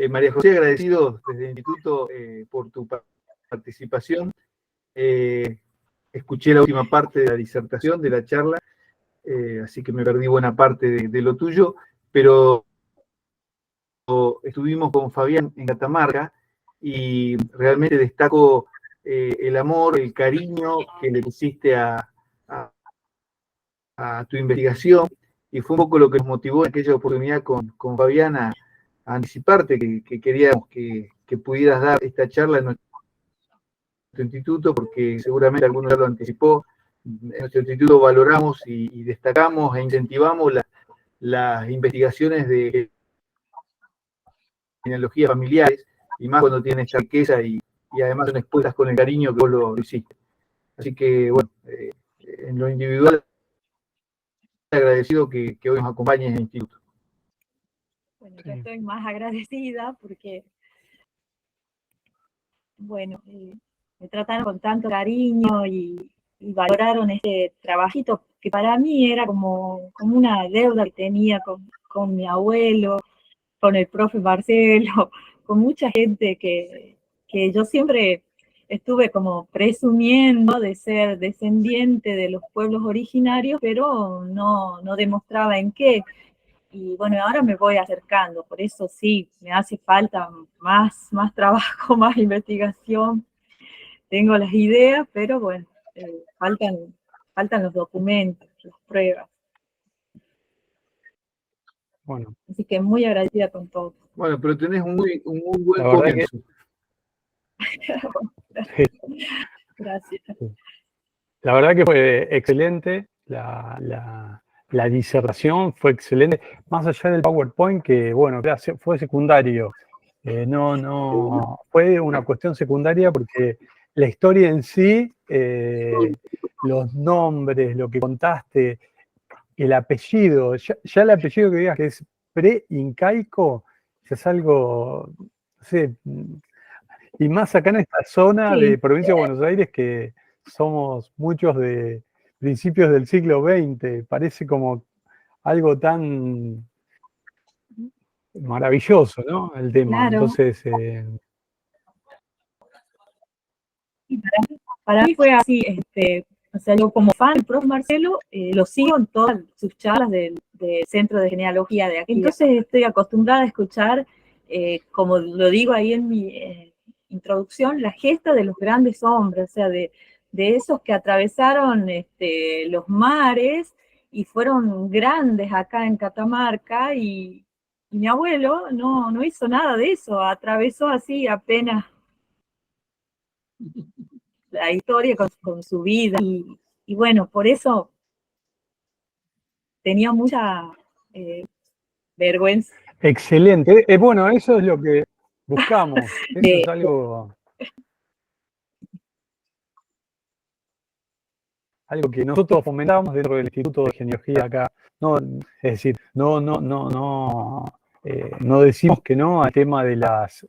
S14: María José, agradecido desde el instituto por tu participación. Escuché la última parte de la disertación, de la charla, así que me perdí buena parte de lo tuyo, pero estuvimos con Fabián en Catamarca y realmente destaco el amor, el cariño que le pusiste a tu investigación, y fue un poco lo que nos motivó en aquella oportunidad con Fabián a anticiparte que queríamos que pudieras dar esta charla en nuestro instituto, porque seguramente alguno ya lo anticipó. En nuestro instituto valoramos y destacamos e incentivamos las investigaciones de genealogías familiares, y más cuando tienen esta riqueza y además son expuestas con el cariño que vos lo hiciste. Así que, bueno, en lo individual, agradecido que hoy nos acompañes en el instituto.
S6: Bueno, yo estoy más agradecida porque, bueno, me trataron con tanto cariño y valoraron este trabajito que para mí era como una deuda que tenía con mi abuelo, con el profe Marcelo, con mucha gente que yo siempre estuve como presumiendo de ser descendiente de los pueblos originarios, pero no demostraba en qué. Y bueno, ahora me voy acercando, por eso sí, me hace falta más trabajo, más investigación. Tengo las ideas, pero bueno, faltan los documentos, las pruebas.
S1: Bueno.
S6: Así que muy agradecida con todo.
S14: Bueno, pero tenés un muy buen comienzo.
S6: Gracias.
S1: La verdad que fue excelente, la disertación fue excelente, más allá del PowerPoint, que bueno, fue secundario, no, fue una cuestión secundaria porque la historia en sí, los nombres, lo que contaste, el apellido, ya el apellido que digas que es pre-incaico, es algo, no sé, y más acá en esta zona de provincia de Buenos Aires, que somos muchos de principios del siglo XX, parece como algo tan maravilloso, ¿no? El tema.
S6: Claro.
S1: Entonces,
S6: para mí fue así, o sea, yo como fan del prof. Marcelo, lo sigo en todas sus charlas del Centro de Genealogía de aquí. Entonces estoy acostumbrada a escuchar, como lo digo ahí en mi introducción, la gesta de los grandes hombres, o sea, de esos que atravesaron los mares y fueron grandes acá en Catamarca, y mi abuelo no hizo nada de eso, atravesó así apenas la historia con su vida, y bueno, por eso tenía mucha vergüenza.
S1: excelente. Bueno, eso es lo que buscamos. Eso es algo que nosotros fomentamos dentro del Instituto de Genealogía acá. No, es decir, no decimos que no al tema de las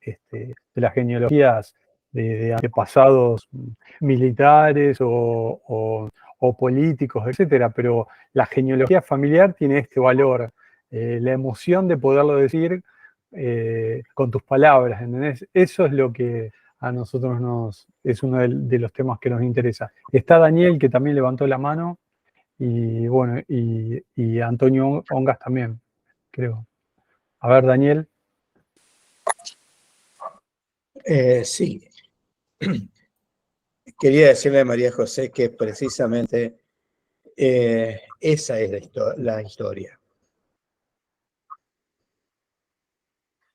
S1: genealogías de antepasados militares o políticos, etcétera, pero la genealogía familiar tiene este valor, la emoción de poderlo decir con tus palabras, ¿entendés? Eso es lo que a nosotros es uno de los temas que nos interesa. Está Daniel, que también levantó la mano, y bueno, y Antonio Ongas también, creo. A ver, Daniel.
S2: Sí. Quería decirle a María José que precisamente Esa es la historia.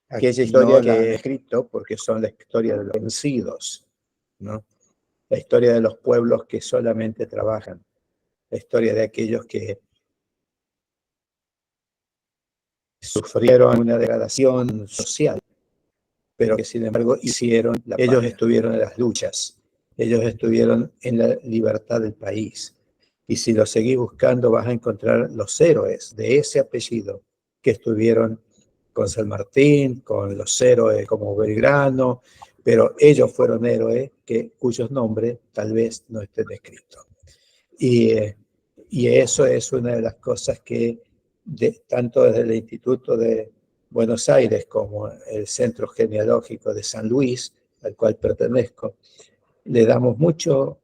S2: Aquella historia que he escrito, porque son la historia de los vencidos, ¿no? La historia de los pueblos que solamente trabajan, la historia de aquellos que sufrieron una degradación social, pero que sin embargo ellos estuvieron en las luchas, ellos estuvieron en la libertad del país. Y si lo seguís buscando vas a encontrar los héroes de ese apellido que estuvieron con San Martín, con los héroes como Belgrano, pero ellos fueron héroes cuyos nombres tal vez no estén escritos. Y eso es una de las cosas que tanto desde el Instituto de Buenos Aires como el Centro Genealógico de San Luis, al cual pertenezco, le damos mucho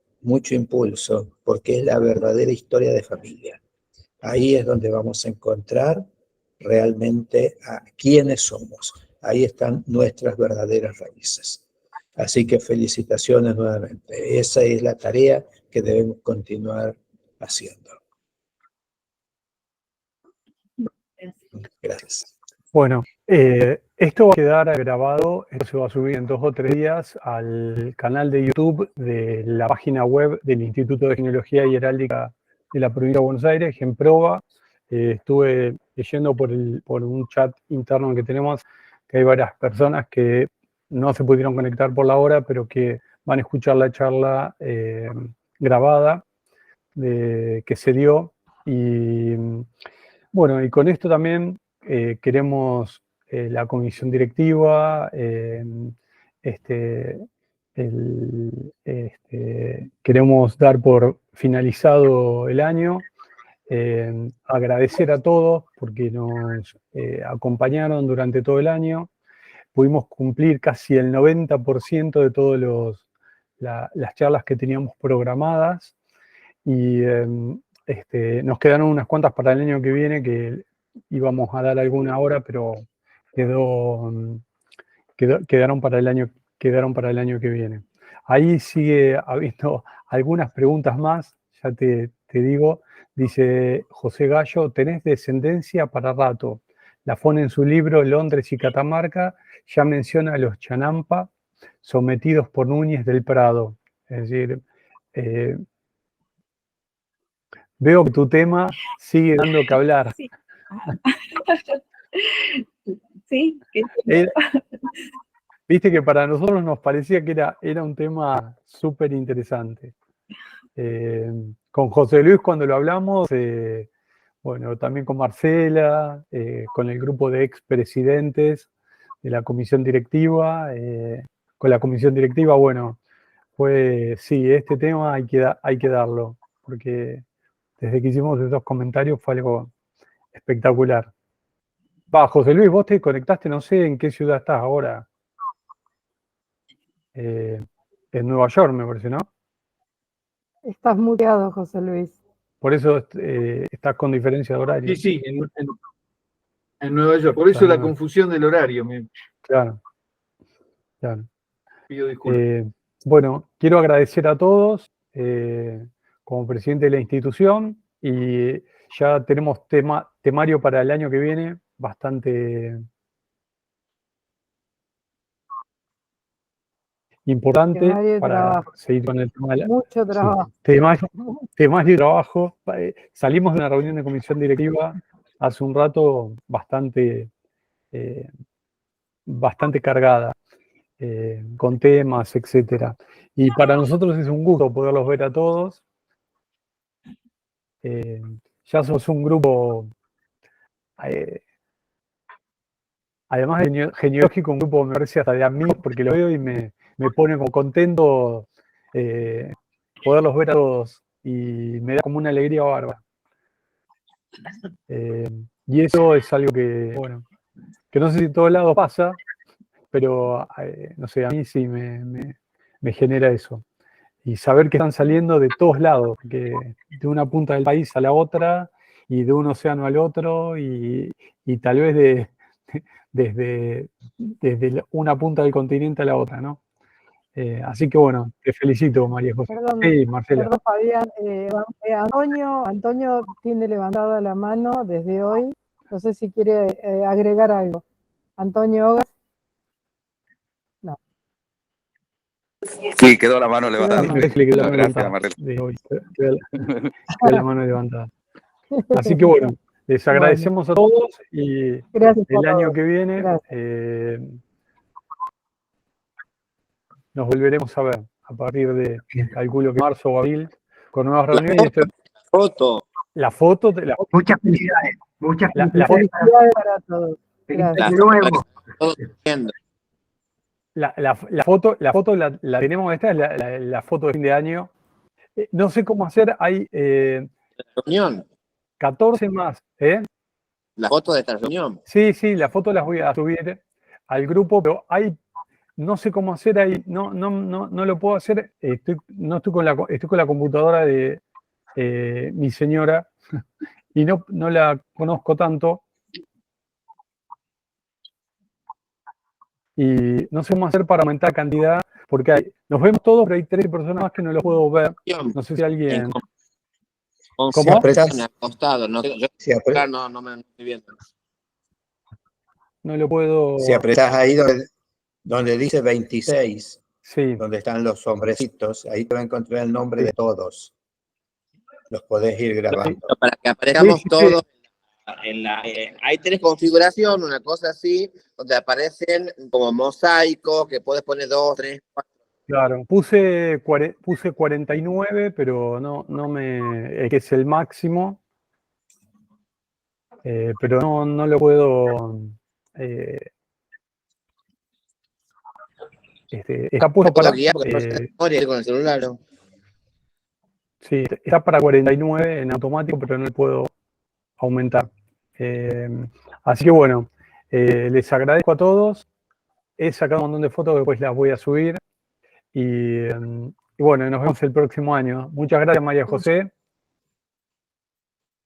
S2: impulso, porque es la verdadera historia de familia. Ahí es donde vamos a encontrar realmente a quiénes somos. Ahí están nuestras verdaderas raíces. Así que felicitaciones nuevamente. Esa es la tarea que debemos continuar haciendo. Gracias.
S1: Bueno, esto va a quedar grabado, esto se va a subir en 2 o 3 días al canal de YouTube de la página web del Instituto de Genealogía y Heráldica de la Provincia de Buenos Aires, Genproba. Estuve leyendo por un chat interno que tenemos que hay varias personas que no se pudieron conectar por la hora, pero que van a escuchar la charla grabada que se dio. Y bueno, y con esto también queremos la comisión directiva, queremos dar por finalizado el año, agradecer a todos porque nos acompañaron durante todo el año. Pudimos cumplir casi el 90% de todas las charlas que teníamos programadas y nos quedaron unas cuantas para el año que viene que íbamos a dar alguna hora, pero quedaron para el año que viene. Ahí sigue habiendo algunas preguntas más, ya te digo. Dice José Gallo, ¿tenés descendencia para rato? Lafón en su libro Londres y Catamarca ya menciona a los Chanampa sometidos por Núñez del Prado. Es decir, veo que tu tema sigue dando que hablar.
S6: Sí. Sí.
S1: Viste que para nosotros nos parecía que era un tema súper interesante. Con José Luis cuando lo hablamos, bueno, también con Marcela, con el grupo de expresidentes de la comisión directiva, con la comisión directiva, bueno, sí, este tema hay que darlo, porque desde que hicimos esos comentarios fue algo espectacular. José Luis, vos te conectaste, no sé en qué ciudad estás ahora. En Nueva York, me parece, ¿no?
S3: Estás muteado, José Luis.
S1: Por eso estás con diferencia de horario.
S14: Sí, en Nueva York. Por eso la confusión del horario.
S1: Claro.
S14: Pido disculpas.
S1: Bueno, quiero agradecer a todos como presidente de la institución y ya tenemos temario para el año que viene bastante importante para seguir con el tema.
S3: Mucho trabajo.
S1: Temario de trabajo. Salimos de una reunión de comisión directiva hace un rato bastante cargada, con temas, etcétera. Y para nosotros es un gusto poderlos ver a todos. Ya somos un grupo, además de genealógico, un grupo me parece hasta de amigos, porque lo veo y me pone como contento poderlos ver a todos y me da como una alegría bárbara. Y eso es algo que, bueno, que no sé si en todos lados pasa, pero no sé, a mí sí me genera eso. Y saber que están saliendo de todos lados, que de una punta del país a la otra, y de un océano al otro, y tal vez desde una punta del continente a la otra, ¿no? Así que bueno, te felicito, María José.
S3: Perdón,
S1: Sí, Marcela.
S3: perdón, Fabián. Antonio tiene levantada la mano desde hoy. No sé si quiere agregar algo. Antonio Ogas. No.
S5: Sí, quedó la mano levantada.
S1: Gracias,
S5: Gracias, Marcela.
S1: de hoy. Queda la mano levantada. Así que bueno, les agradecemos a todos y
S3: Gracias por
S1: el año
S3: todo.
S1: que viene nos volveremos a ver a partir de, calculo que marzo o abril, con nuevas reuniones. La foto.
S4: Muchas felicidades. Muchas
S3: Felicidades para todos.
S4: Gracias. De nuevo.
S1: La foto la tenemos, esta es la foto de fin de año. No sé cómo hacer, hay
S12: reunión.
S1: 14 más.
S12: La foto de esta reunión.
S1: Sí, la foto las voy a subir al grupo, pero no sé cómo hacer ahí, no lo puedo hacer, estoy con la computadora de mi señora y no la conozco tanto. Y no sé cómo hacer para aumentar cantidad, porque nos vemos todos, pero hay 13 personas más que no lo puedo ver. No sé si alguien...
S12: ¿Cómo?
S1: Si
S12: apretas, acostado, no, yo no me estoy viendo.
S1: No lo puedo...
S2: Si apretás ahí donde dice 26,
S1: sí,
S2: donde están los hombrecitos, ahí te va a encontrar el nombre de todos. Los podés ir grabando.
S12: Para que aparezcamos todos. Ahí tenés configuración, una cosa así, donde aparecen como mosaicos, que puedes poner 2, 3, 4.
S1: Claro, puse 49, pero que es el máximo, pero no lo puedo... está puesto para...
S12: con el celular.
S1: Sí, está para 49 en automático, pero no lo puedo aumentar. Así que bueno, les agradezco a todos. He sacado un montón de fotos que después las voy a subir. Y bueno, nos vemos el próximo año. Muchas gracias, María José.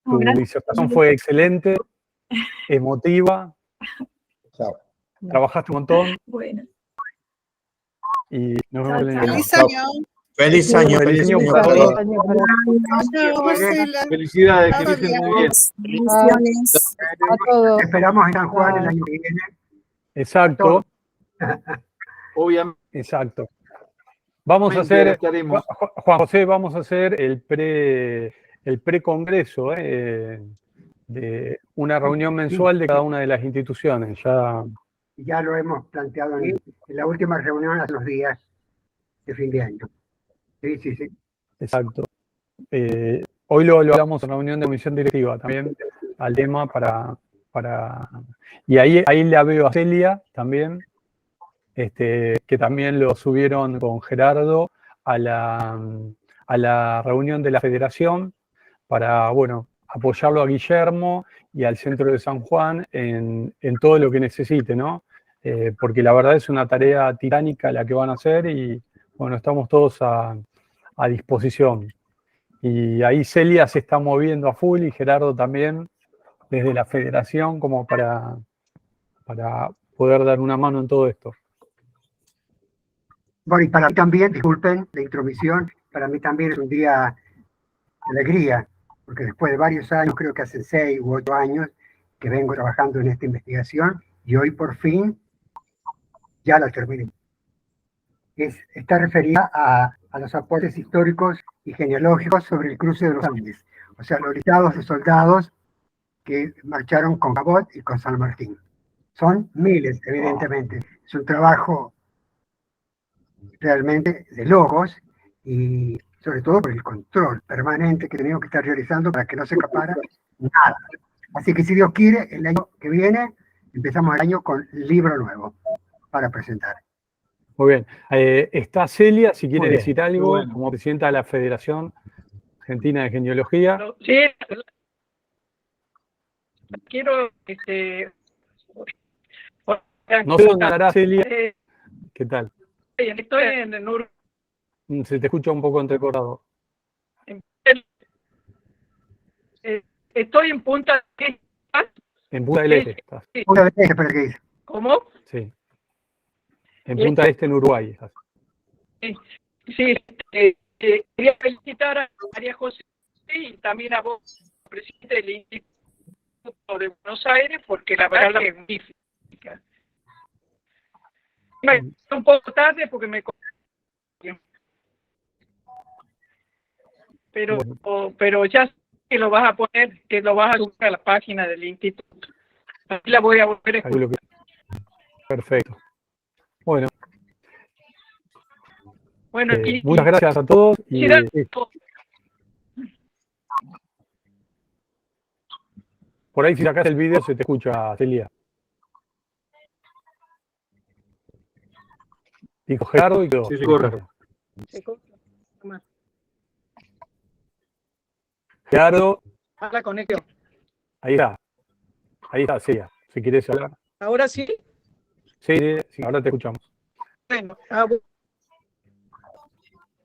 S1: Tu disertación fue excelente, emotiva. Trabajaste un montón.
S6: Bueno.
S1: Y nos vemos el año que viene.
S7: ¡Feliz año!
S2: ¡Feliz año!
S1: ¡Feliz año para todos!
S14: Felicidades, que estén muy bien.
S3: Bendiciones a todos.
S4: Esperamos en San Juan el año que viene.
S1: Exacto.
S14: Obviamente.
S1: Exacto. Vamos a hacer, Juan José, vamos a hacer el pre-congreso de una reunión mensual de cada una de las instituciones.
S4: Ya lo hemos planteado en la última reunión hace unos días de fin de año. Sí.
S1: Exacto. Hoy lo hablamos en la reunión de comisión directiva también, al tema y ahí la veo a Celia también. Que también lo subieron con Gerardo a la reunión de la federación para, bueno, apoyarlo a Guillermo y al centro de San Juan en todo lo que necesite, ¿no? Porque la verdad es una tarea titánica la que van a hacer y, bueno, estamos todos a disposición. Y ahí Celia se está moviendo a full y Gerardo también desde la federación como para poder dar una mano en todo esto.
S4: Bueno, y para mí también, disculpen la intromisión, para mí también es un día de alegría, porque después de varios años, creo que hace 6 u 8 años, que vengo trabajando en esta investigación, y hoy por fin ya la terminé. Está referida a los aportes históricos y genealógicos sobre el cruce de los Andes, o sea, los listados de soldados que marcharon con Cabot y con San Martín. Son miles, evidentemente. Es un trabajo realmente de logos y sobre todo por el control permanente que tenemos que estar realizando para que no se escapara nada. Así que si Dios quiere, el año que viene empezamos el año con libro nuevo para presentar.
S1: Muy bien. Está Celia, si quiere decir algo, como presidenta de la Federación Argentina de Genealogía.
S15: Sí, quiero
S1: no sonará Celia. ¿Qué tal?
S15: Estoy en Uruguay.
S1: Se te escucha un poco entrecortado.
S15: Estoy en Punta del Este.
S1: En Punta del Este estás.
S15: Sí.
S4: Punta del Este, ¿pero qué dice?
S15: ¿Cómo?
S1: Sí. En Punta del Este, en Uruguay estás.
S15: Sí, quería felicitar a María José y también a vos, presidente del Instituto de Buenos Aires, porque la verdad es magnífica. Un poco tarde porque me... Pero ya sé que lo vas a poner, que lo vas a subir a la página del instituto. Así la voy a volver a escuchar.
S1: Perfecto. Bueno.
S15: Bueno,
S1: muchas gracias a todos. Y, por ahí si sacas el video se te escucha, Celia. Dijo Gerardo y quedó.
S14: Sí, se corta.
S1: Gerardo.
S15: A la conexión.
S1: Ahí está, Celia. Si quieres hablar.
S15: ¿Ahora sí?
S1: Sí, ahora te escuchamos.
S15: Bueno,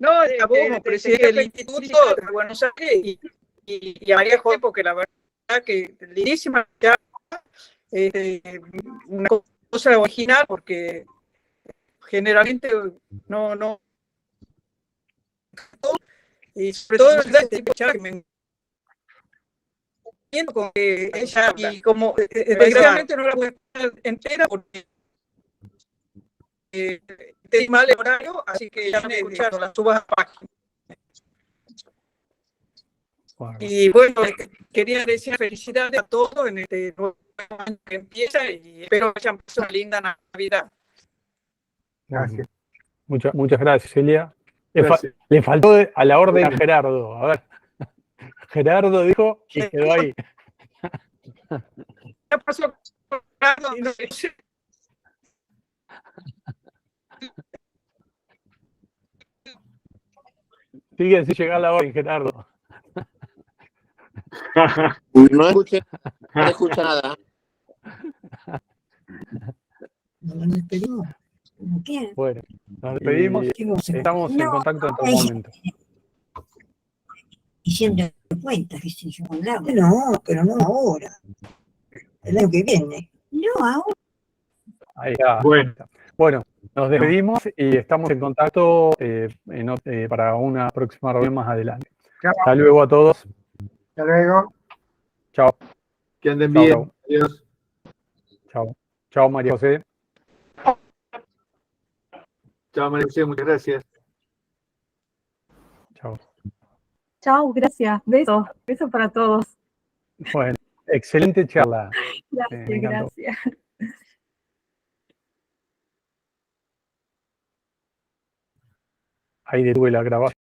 S15: no, a vos como presidente del Instituto de Buenos Aires y a María José, porque la verdad que lindísima, una cosa original, porque generalmente no y sobre todo este tipo de charla que me entiendo con que ella y como desgraciadamente no la voy a estar entera porque te mal el horario, así que ya me escucharon las subas a página. Y bueno, quería decir felicidades a todos en este nuevo año que empieza y espero que hayan pasado una linda Navidad.
S1: Gracias. Muchas gracias, Celia.
S14: Gracias.
S1: Le faltó a la orden a Gerardo. A ver. Gerardo dijo y quedó ahí.
S15: ¿Qué pasó con Gerardo?
S1: Sigue sin llegar la orden, Gerardo.
S12: No escuché nada.
S16: Nos despedimos. ¿Quién?
S1: Bueno, nos despedimos. Estamos en contacto en todo momento.
S16: Diciendo cuentas, qué sé yo, con la... No, pero no ahora. El año que viene. No ahora.
S1: Ahí está. Bueno, nos despedimos y estamos en contacto para una próxima reunión más adelante. Hasta luego a todos.
S4: Hasta luego.
S1: Chao.
S14: Que anden bien.
S1: Chao.
S14: Adiós.
S1: Chao. Chao, María José.
S14: Chao, María José, muchas gracias.
S1: Chao.
S6: Chao, gracias. Besos. Besos para todos.
S1: Bueno, excelente charla.
S6: Gracias,
S1: Me encantó.
S6: gracias.
S1: Ahí detuve la grabación.